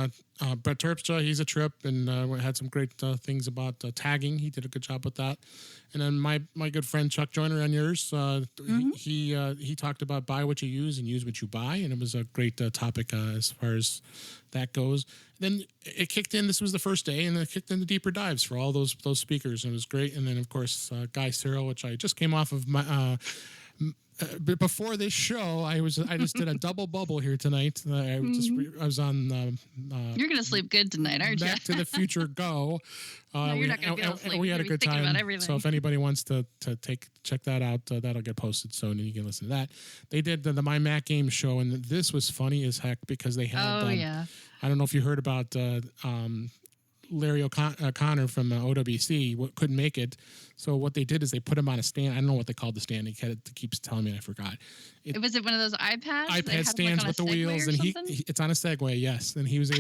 Speaker 1: Brett Terpstra, he's a trip, and had some great things about tagging. He did a good job with that. And then my good friend Chuck Joyner on yours, he talked about buy what you use and use what you buy, and it was a great topic as far as that goes. Then it kicked in. This was the first day, and it kicked into deeper dives for all those speakers, and it was great. And then of course Guy Cyril, which I just came off of my. But before this show, I just did a double bubble here tonight. I was on.
Speaker 2: You're gonna sleep good tonight, aren't you?
Speaker 1: Back to the Future Go.
Speaker 2: No, you're not gonna be able to sleep.
Speaker 1: We had a good time. So if anybody wants to check that out, that'll get posted soon, and you can listen to that. They did the My Mac Games show, and this was funny as heck because they had. I don't know if you heard about. Larry O'Connor from OWC couldn't make it, so what they did is they put him on a stand. I don't know what they called the stand. He keeps telling me, and I forgot.
Speaker 2: Was it one of those iPads?
Speaker 1: iPad stands with the wheels, and it's on a Segway, yes. And he was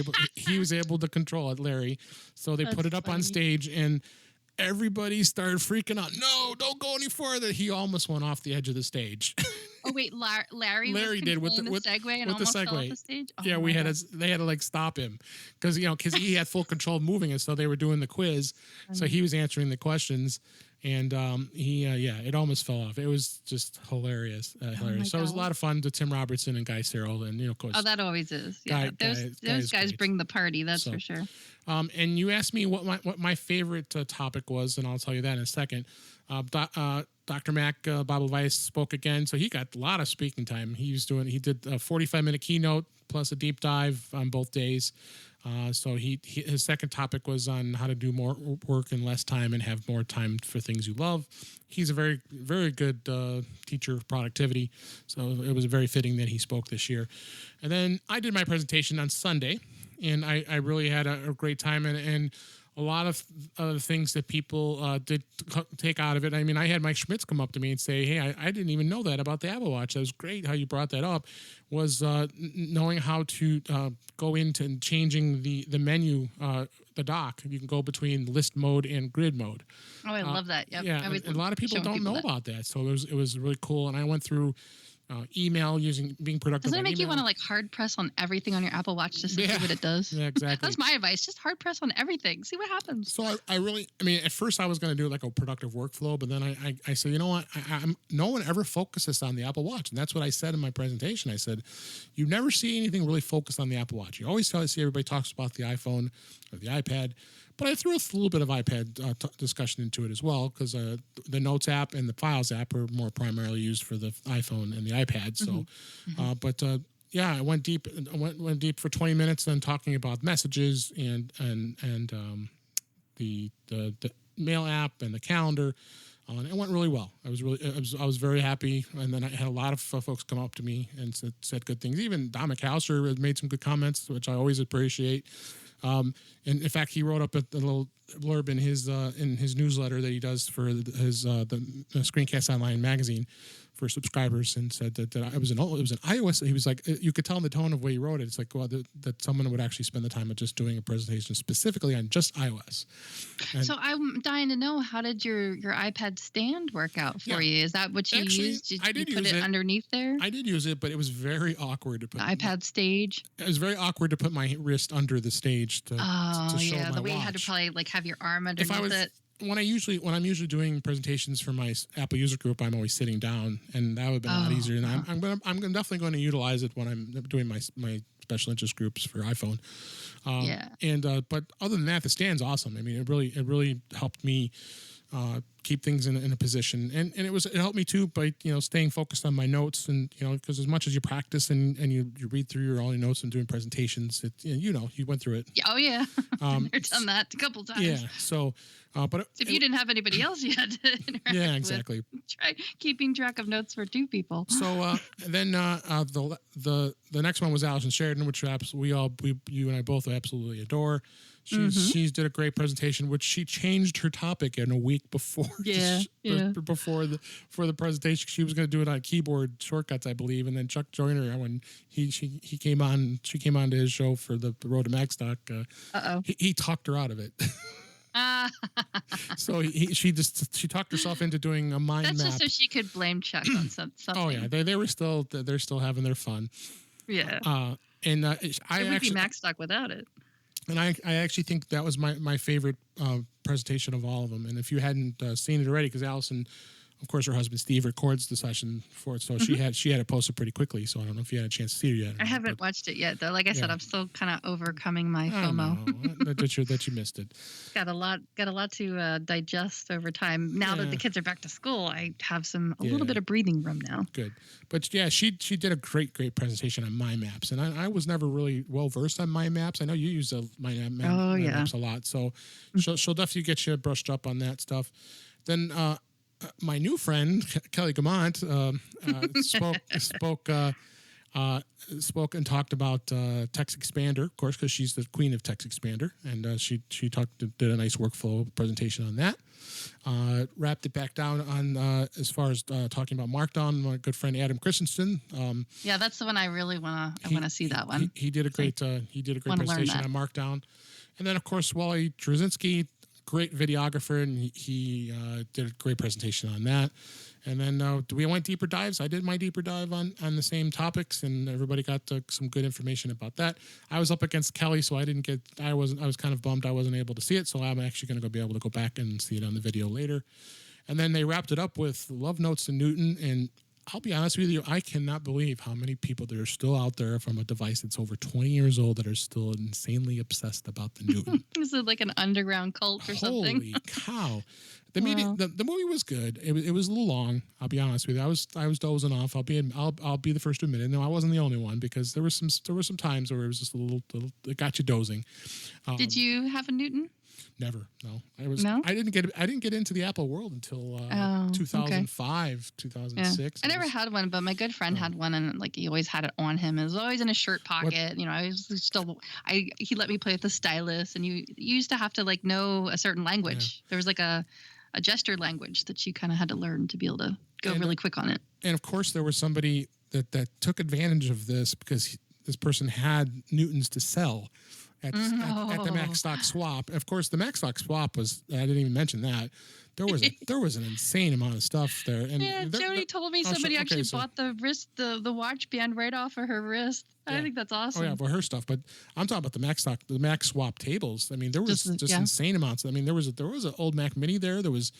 Speaker 1: able to control it, Larry. So they put it up on stage, and everybody started freaking out. No, don't go any further. He almost went off the edge of the stage.
Speaker 2: Oh wait, Larry
Speaker 1: did with the
Speaker 2: Segway and almost fell off the stage. Oh,
Speaker 1: yeah, they had to like stop him because he had full control of moving it. So they were doing the quiz, so he was answering the questions, and it almost fell off. It was just hilarious. So it was a lot of fun to Tim Robertson and Guy Cyril, and of course.
Speaker 2: Oh, that always is. Yeah, those guys bring the party. That's for sure.
Speaker 1: And you asked me what my favorite topic was, and I'll tell you that in a second. Dr. Mack, Bob Levitas spoke again, so he got a lot of speaking time. He did a 45-minute keynote plus a deep dive on both days. So his second topic was on how to do more work in less time and have more time for things you love. He's a very, very good teacher of productivity, so it was very fitting that he spoke this year. And then I did my presentation on Sunday, and I really had a great time, and a lot of things that people did take out of it. I mean, I had Mike Schmitz come up to me and say, hey, I didn't even know that about the Apple Watch. That was great how you brought that up, was knowing how to go into and changing the menu, the dock. You can go between list mode and grid mode.
Speaker 2: Oh, I love that. Yep.
Speaker 1: Yeah, and a lot of people don't know about that. So it was really cool. And I went through email, being productive.
Speaker 2: Doesn't it make you want to like hard press on everything on your Apple Watch just to see what it does? Yeah,
Speaker 1: exactly.
Speaker 2: That's my advice. Just hard press on everything. See what happens.
Speaker 1: So I mean, at first I was going to do like a productive workflow, but then I said, you know what? No one ever focuses on the Apple Watch. And that's what I said in my presentation. I said, you never see anything really focused on the Apple Watch. You always see everybody talks about the iPhone or the iPad. But I threw a little bit of iPad discussion into it as well, because the Notes app and the Files app are more primarily used for the iPhone and the iPad. So, I went deep. I went deep for 20 minutes, then talking about messages and the Mail app and the calendar. And it went really well. I was very happy, and then I had a lot of folks come up to me and said good things. Even Don McAllister made some good comments, which I always appreciate. And in fact, he wrote up a little blurb in his newsletter that he does for his the Screencast Online magazine. for subscribers and said that it was an iOS. He was like, you could tell in the tone of the way he wrote it. It's like, well, that someone would actually spend the time of just doing a presentation specifically on just iOS. And
Speaker 2: so I'm dying to know, how did your iPad stand work out for you? Is that what you used? Did you put it underneath there?
Speaker 1: I did use it, but it was very awkward to put
Speaker 2: the iPad stage.
Speaker 1: It was very awkward to put my wrist under the stage to show my
Speaker 2: the way
Speaker 1: watch.
Speaker 2: you had to probably like have your arm underneath it.
Speaker 1: When I'm usually doing presentations for my Apple user group, I'm always sitting down, and that would have been a lot easier. And I'm definitely going to utilize it when I'm doing my special interest groups for iPhone. But other than that, the stand's awesome. I mean, it really helped me keep things in a position, and it helped me too by staying focused on my notes, and because as much as you practice and you read through all your notes and doing presentations, you went through it.
Speaker 2: Oh yeah, I've done that a couple times.
Speaker 1: Yeah, so but
Speaker 2: if you didn't have anybody else you had to interact
Speaker 1: yeah, exactly.
Speaker 2: with, try keeping track of notes for two people.
Speaker 1: So then the next one was Allison Sheridan, which you and I both absolutely adore. She did a great presentation, which she changed her topic in a week before. Before the presentation, she was going to do it on keyboard shortcuts, I believe, and then Chuck Joyner, when she came on to his show for the Road to Macstock, he talked her out of it. So she talked herself into doing a mind map.
Speaker 2: That's just so she could blame Chuck on something.
Speaker 1: Oh yeah, they're still having their fun.
Speaker 2: Yeah.
Speaker 1: And
Speaker 2: it would be Macstock without it.
Speaker 1: And I actually think that was my favorite presentation of all of them. And if you hadn't seen it already, because Allison, of course, her husband Steve records the session for it, so she had it posted pretty quickly. So I don't know if you had a chance to see it yet.
Speaker 2: I haven't watched it yet, though. Like I said, I'm still kind of overcoming my FOMO.
Speaker 1: that you missed it.
Speaker 2: Got a lot to digest over time. Now that the kids are back to school, I have a little bit of breathing room now.
Speaker 1: Good, but yeah, she did a great presentation on mind maps, and I was never really well versed on mind maps. I know you use mind maps a lot, so she'll definitely get you brushed up on that stuff. Then. My new friend Kelly Gamont spoke and talked about Text Expander, of course, because she's the queen of Text Expander, and she did a nice workflow presentation on that. Wrapped it back down on as far as talking about Markdown. My good friend Adam Christensen.
Speaker 2: That's the one I really want to see. That one.
Speaker 1: He did a great presentation on Markdown, and then of course Wally Drzezinski. Great videographer, and he did a great presentation on that. And then we went deeper dives. I did my deeper dive on the same topics, and everybody got some good information about that. I was up against Kelly, so I was kind of bummed I wasn't able to see it. So I'm actually going to be able to go back and see it on the video later. And then they wrapped it up with Love Notes to Newton, and I'll be honest with you, I cannot believe how many people that are still out there from a device that's over 20 years old that are still insanely obsessed about the Newton.
Speaker 2: Is it like an underground cult or something?
Speaker 1: Holy cow. The movie was good. It was a little long. I'll be honest with you. I was dozing off. I'll be the first to admit it. No, I wasn't the only one, because there were some times where it was just a little it got you dozing.
Speaker 2: Did you have a Newton?
Speaker 1: Never. No. I didn't get into the Apple world until 2005, 2006.
Speaker 2: Yeah. I never had one, but my good friend had one, and like he always had it on him. It was always in his shirt pocket. He let me play with the stylus, and you used to have to like know a certain language. Yeah. There was like a gesture language that you kind of had to learn to be able to go really quick on it. And
Speaker 1: of course, there was somebody that took advantage of this, because this person had Newtons to sell at the Macstock swap. Of course, the Macstock swap was, I didn't even mention that. There was an insane amount of stuff there. And
Speaker 2: Jody told me somebody actually bought the watch band right off of her wrist. Yeah. I think that's awesome.
Speaker 1: Oh yeah, for her stuff. But I'm talking about the Mac swap tables. I mean, there was just insane amounts. I mean, there was an old Mac Mini there. There was.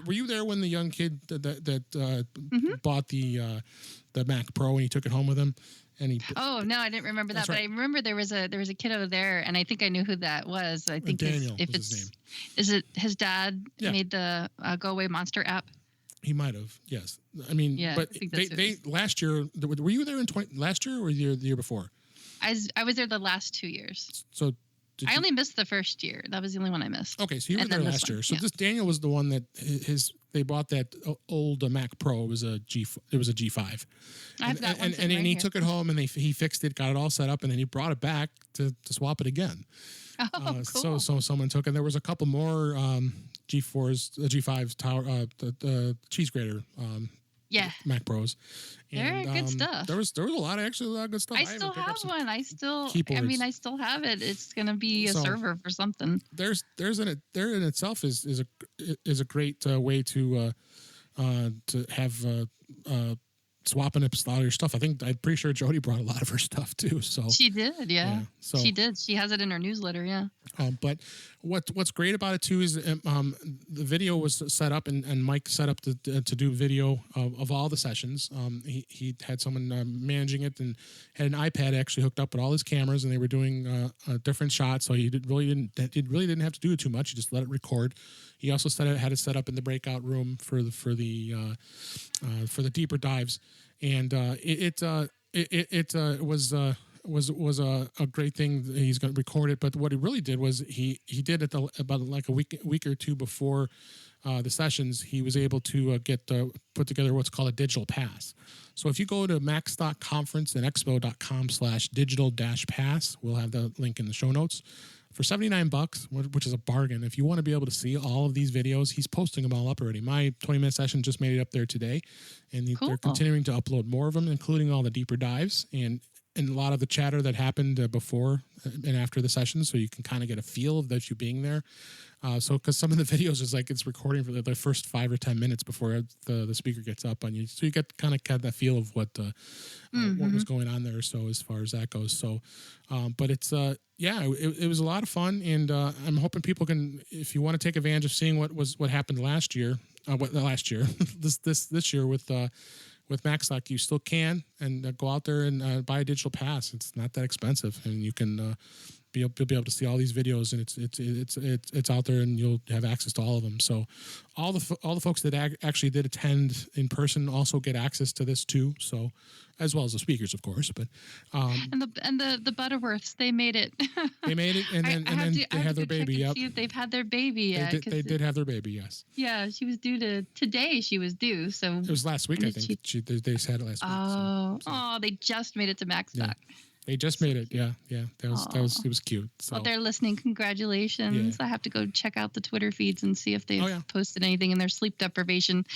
Speaker 1: Were you there when the young kid that bought the Mac Pro and he took it home with him?
Speaker 2: No, I didn't remember that, but I remember there was a kid over there, and I think I knew who that was. I think
Speaker 1: Daniel was his name.
Speaker 2: Is it his dad made the Go Away Monster app?
Speaker 1: He might have, yes. I mean, but they last year. Were you there last year or the year before?
Speaker 2: I was there the last 2 years.
Speaker 1: So.
Speaker 2: I only missed the first year. That was the only one I missed.
Speaker 1: Okay, so you were there last year. So this Daniel was the one that they bought that old Mac Pro. It was a G5.
Speaker 2: I have that one.
Speaker 1: And he took it home and he fixed it, got it all set up, and then he brought it back to swap it again.
Speaker 2: Oh, cool.
Speaker 1: So someone took it. There was a couple more G4s, G5s tower, the cheese grater
Speaker 2: Yeah.
Speaker 1: Mac Pros.
Speaker 2: They're
Speaker 1: And
Speaker 2: good stuff.
Speaker 1: There was a lot of good stuff.
Speaker 2: I still have one. I still have it. It's gonna be a server for something.
Speaker 1: There in itself is a great way to have swapping up a lot of your stuff. I'm pretty sure Jody brought a lot of her stuff too. So
Speaker 2: she did, yeah. So she did. She has it in her newsletter, yeah.
Speaker 1: But what's great about it too is the video was set up and Mike set up to do video of all the sessions. He had someone managing it and had an iPad actually hooked up with all his cameras, and they were doing different shots. So he really didn't have to do it too much. He just let it record. He also had it set up in the breakout room for the deeper dives, and it was a great thing. He's going to record it, but what he really did was he did it about like a week or two before the sessions. He was able to put together what's called a digital pass. So if you go to macstockconferenceandexpo.com/digital-pass, we'll have the link in the show notes. For $79, which is a bargain, if you want to be able to see all of these videos, he's posting them all up already. My 20-minute session just made it up there today, and they're continuing to upload more of them, including all the deeper dives and a lot of the chatter that happened before and after the session, so you can kind of get a feel of that you being there. Because some of the videos is like it's recording for the first 5 or 10 minutes before the speaker gets up on you, so you get kind of that feel of what was going on there. So as far as that goes, but it's it was a lot of fun, and I'm hoping people can, if you want to take advantage of seeing what happened last year, this year with MacStock, you still can, and go out there and buy a digital pass. It's not that expensive, and you can you'll be able to see all these videos, and it's out there, and you'll have access to all of them. So all the folks that actually did attend in person also get access to this too. So as well as the speakers, of course, but
Speaker 2: and the Butterworths, they made it.
Speaker 1: They made it, and then they had their baby. Yep,
Speaker 2: see if they've had their baby yet.
Speaker 1: They did have their baby. Yes.
Speaker 2: Yeah, she was due today. She was due. So
Speaker 1: it was last week, I think. They had it last week.
Speaker 2: Oh, they just made it to MacStock.
Speaker 1: Yeah. They just made it. Yeah. It was cute. So.
Speaker 2: Well, they're listening. Congratulations. Yeah. I have to go check out the Twitter feeds and see if they've posted anything in their sleep deprivation.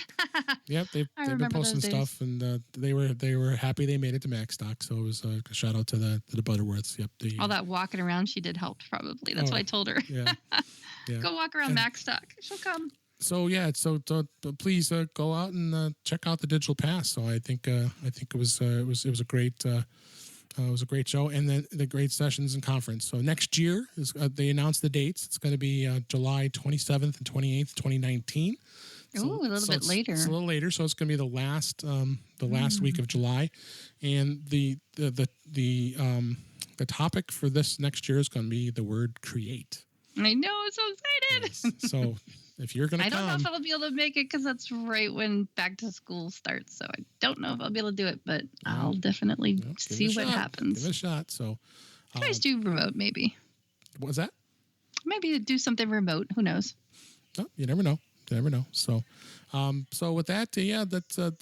Speaker 1: Yep, they've been posting stuff, and they were happy they made it to MacStock. So it was a shout out to the Butterworths. Yep.
Speaker 2: All that walking around she did helped probably. That's what I told her.
Speaker 1: Yeah.
Speaker 2: Go walk around MacStock. She'll come.
Speaker 1: So please go out and check out the digital pass. So I think it was a great. It was a great show, and the great sessions and conference. So next year, they announced the dates. It's going to be July 27th and 28th, 2019.
Speaker 2: A little bit later.
Speaker 1: It's a little later, so it's going to be the last week of July, and the topic for this next year is going to be the word create.
Speaker 2: I know, I'm so excited.
Speaker 1: Yes. So if you're going to
Speaker 2: I don't know if I'll be able to make it because that's right when back to school starts. So I don't know if I'll be able to do it, but I'll definitely see what happens.
Speaker 1: Give it a shot. So
Speaker 2: can I just do remote, maybe?
Speaker 1: What was that?
Speaker 2: Maybe do something remote. Who knows?
Speaker 1: Oh, you never know. So, with that, that's a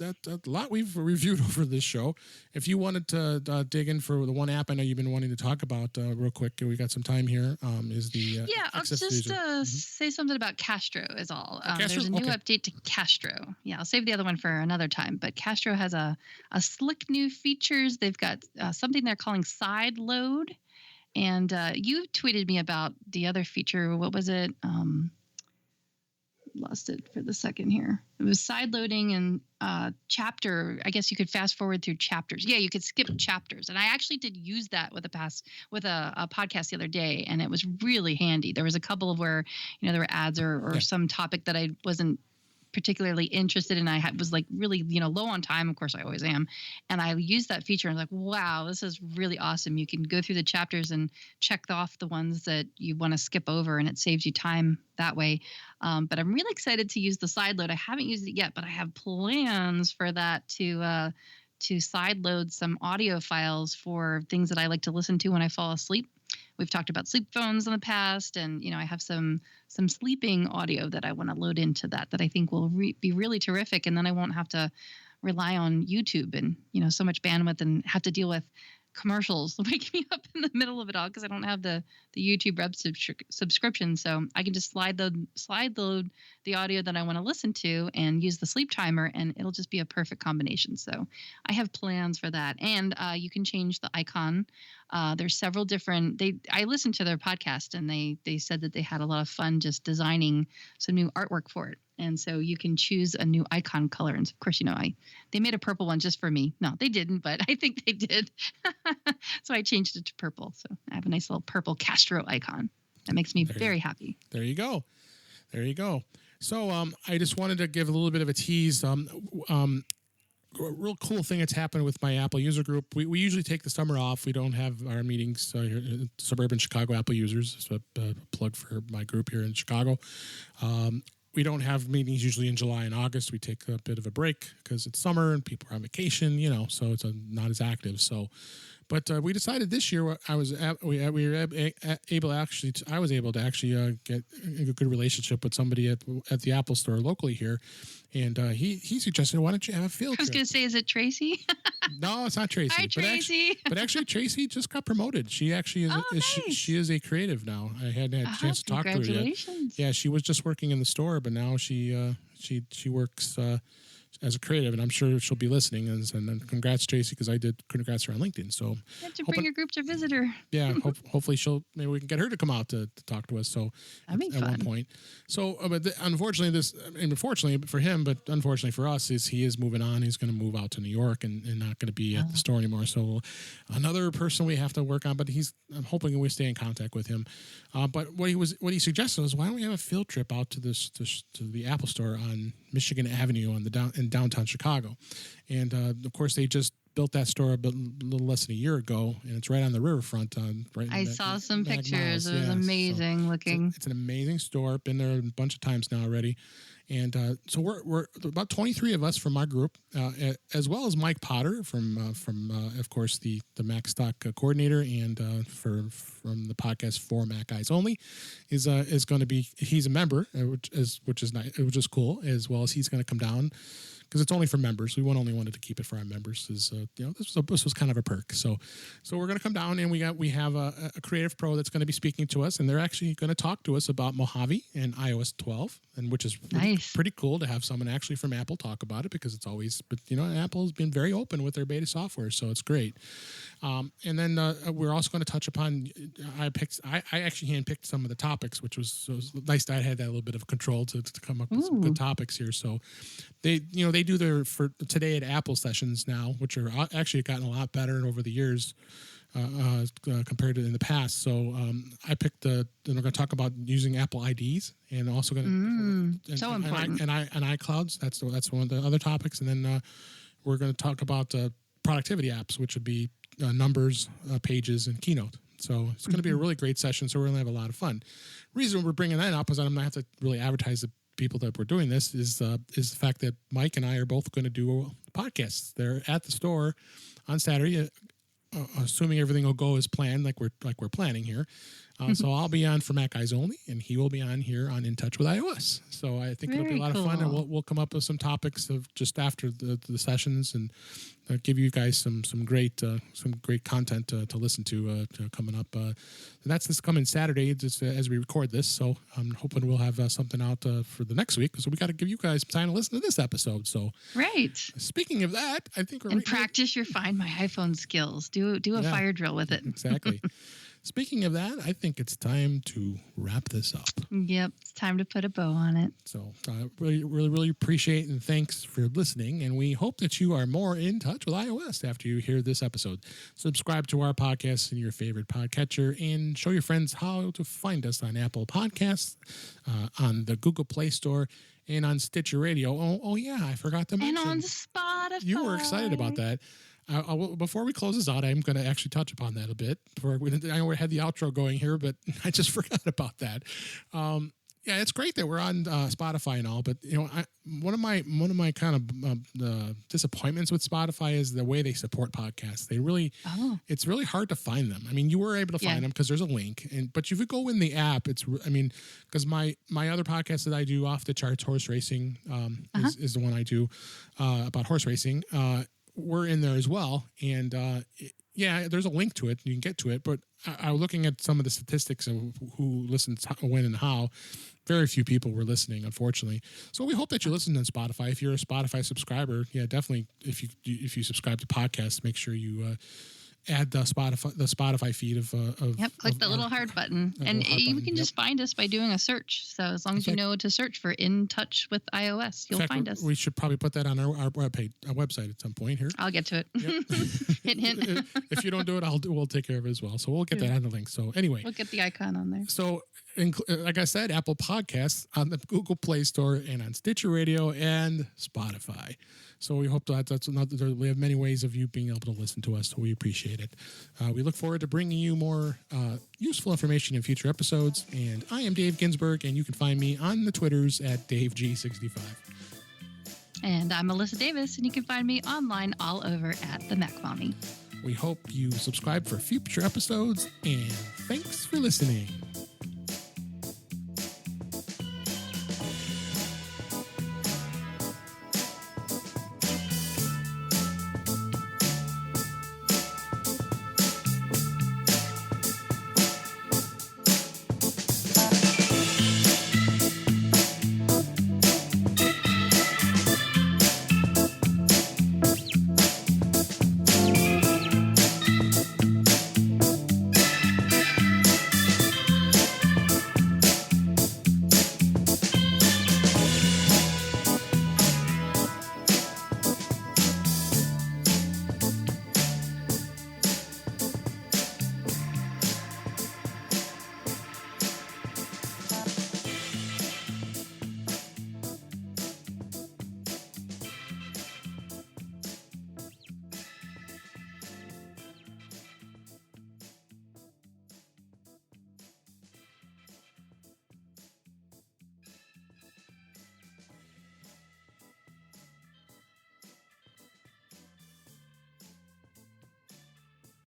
Speaker 1: lot we've reviewed over this show. If you wanted to dig in for the one app I know you've been wanting to talk about real quick, we got some time here. Is the
Speaker 2: I'll just say something about Castro is all. There's a new update to Castro. Yeah, I'll save the other one for another time. But Castro has a slick new features. They've got something they're calling side load, and you tweeted me about the other feature. What was it? Lost it for the second here. It was side loading and chapter. I guess you could fast forward through chapters. Yeah, you could skip chapters. And I actually did use that with a podcast the other day, and it was really handy. There was a couple of where there were ads or some topic that I wasn't particularly interested in. I was like really low on time. Of course, I always am. And I used that feature and I was like, wow, this is really awesome. You can go through the chapters and check off the ones that you want to skip over, and it saves you time that way. But I'm really excited to use the side load. I haven't used it yet, but I have plans for that to side load some audio files for things that I like to listen to when I fall asleep. We've talked about sleep phones in the past, and I have some sleeping audio that I want to load into that I think will be really terrific, and then I won't have to rely on YouTube and so much bandwidth and have to deal with commercials wake me up in the middle of it all because I don't have the YouTube Red subscription. So I can just slide load the audio that I want to listen to and use the sleep timer, and it'll just be a perfect combination. So I have plans for that. And you can change the icon. There's several different. I listened to their podcast, and they said that they had a lot of fun just designing some new artwork for it. And so you can choose a new icon color. And of course, they made a purple one just for me. No, they didn't, but I think they did. So I changed it to purple. So I have a nice little purple Castro icon. That makes me very happy.
Speaker 1: There you go. So I just wanted to give a little bit of a tease. A real cool thing that's happened with my Apple user group. We usually take the summer off. We don't have our meetings here, suburban Chicago Apple users. So a plug for my group here in Chicago. We don't have meetings usually in July and August. We take a bit of a break because it's summer and people are on vacation, so it's not as active. So, but we decided this year I was able to actually get a good relationship with somebody at the Apple store locally here, and he suggested, why don't you have a field trip?
Speaker 2: I was going to say, is it Tracy?
Speaker 1: No, it's not Tracy.
Speaker 2: Hi, Tracy.
Speaker 1: But actually, Tracy just got promoted. She actually is.
Speaker 2: Nice.
Speaker 1: She is a creative now. I hadn't had a chance to talk to her yet. Yeah, she was just working in the store, but now she works as a creative, and I'm sure she'll be listening. And congrats, Tracy, because I did congrats her on LinkedIn. So
Speaker 2: you have to bring your group to visit her.
Speaker 1: Yeah, hopefully maybe we can get her to come out to talk to us. So
Speaker 2: that'd be fun.
Speaker 1: One point. So, but unfortunately for him, but unfortunately for us, is he is moving on. He's going to move out to New York and not going to be at the store anymore. So another person we have to work on, but I'm hoping we stay in contact with him. But what he suggested was, why don't we have a field trip out to the Apple store on Michigan Avenue in downtown Chicago, and of course they just built that store a little less than a year ago, and it's right on the riverfront.
Speaker 2: I saw some pictures. It was amazing looking.
Speaker 1: It's an amazing store. Been there a bunch of times now already. And so we're about 23 of us from our group, as well as Mike Potter from of course the Mac Stock coordinator and from the podcast for Mac Guys Only is going to be. He's a member, which is nice, which is cool, as well as he's going to come down. Because it's only for members. We only wanted to keep it for our members. This was kind of a perk. So we're going to come down, and we have a creative pro that's going to be speaking to us, and they're actually going to talk to us about Mojave and iOS 12, and which is pretty cool to have someone actually from Apple talk about it, because it's always, but Apple's been very open with their beta software, so it's great. And then we're also going to touch upon. I actually handpicked some of the topics, which was nice that I had that little bit of control to come up with some good topics here. So they do their for today at Apple sessions now, which are actually gotten a lot better over the years compared to in the past. So I picked then we're going to talk about using Apple IDs, and also going to
Speaker 2: so important
Speaker 1: and iClouds. That's one of the other topics, and then we're going to talk about productivity apps, which would be Numbers, Pages, and Keynote. So it's going to be a really great session. So we're going to have a lot of fun. Reason we're bringing that up is I'm going to have to really advertise the people that we're doing this is the fact that Mike and I are both going to do podcasts. They're at the store on Saturday, assuming everything will go as planned, like we're planning here. So I'll be on for Mac Guys Only, and he will be on here on In Touch with iOS. So I think it'll be a lot of fun, and we'll come up with some topics of just after the sessions, and give you guys some great content to listen to coming up. That's this coming Saturday, just as we record this. So I'm hoping we'll have something out for the next week. So we got to give you guys time to listen to this episode. So
Speaker 2: right.
Speaker 1: Speaking of that, I think we're
Speaker 2: practice your Find My iPhone skills. Do a fire drill with it.
Speaker 1: Exactly. Speaking of that, I think it's time to wrap this up.
Speaker 2: Yep, it's time to put a bow on it.
Speaker 1: So really, really, really appreciate and thanks for listening. And we hope that you are more in touch with iOS after you hear this episode. Subscribe to our podcast in your favorite podcatcher, and show your friends how to find us on Apple Podcasts, on the Google Play Store, and on Stitcher Radio. Oh yeah, I forgot to mention.
Speaker 2: And on Spotify.
Speaker 1: You were excited about that. Before we close this out, I'm going to actually touch upon that a bit. I know we had the outro going here, but I just forgot about that. Yeah, it's great that we're on Spotify and all, but one of my kind of disappointments with Spotify is the way they support podcasts. It's really hard to find them. I mean, you were able to find them because there's a link, but if you go in the app, because my other podcast that I do, Off the Charts Horse Racing, is the one I do about horse racing. We're in there as well, and Yeah, there's a link to it. You can get to it. But I was looking at some of the statistics of who listens, when, and how. Very few people were listening, unfortunately. So we hope that you listen on Spotify. If you're a Spotify subscriber, yeah, definitely. If you subscribe to podcasts, make sure you add the Spotify feed of
Speaker 2: click the little heart button, and you can just find us by doing a search. So as long as you know to search for In Touch with iOS, you'll find us.
Speaker 1: We should probably put that on our website at some point here.
Speaker 2: I'll get to it. Yep. hint.
Speaker 1: If you don't do it, we'll take care of it as well. So we'll get that on the link. So anyway,
Speaker 2: we'll get the icon on there.
Speaker 1: So like I said, Apple Podcasts on the Google Play Store and on Stitcher Radio and Spotify. So we hope that's another. We have many ways of you being able to listen to us, so we appreciate it. We look forward to bringing you more useful information in future episodes. And I am Dave Ginsburg, and you can find me on the Twitters at DaveG65.
Speaker 2: And I'm Melissa Davis, and you can find me online all over at the Mac Mommy.
Speaker 1: We hope you subscribe for future episodes, and thanks for listening.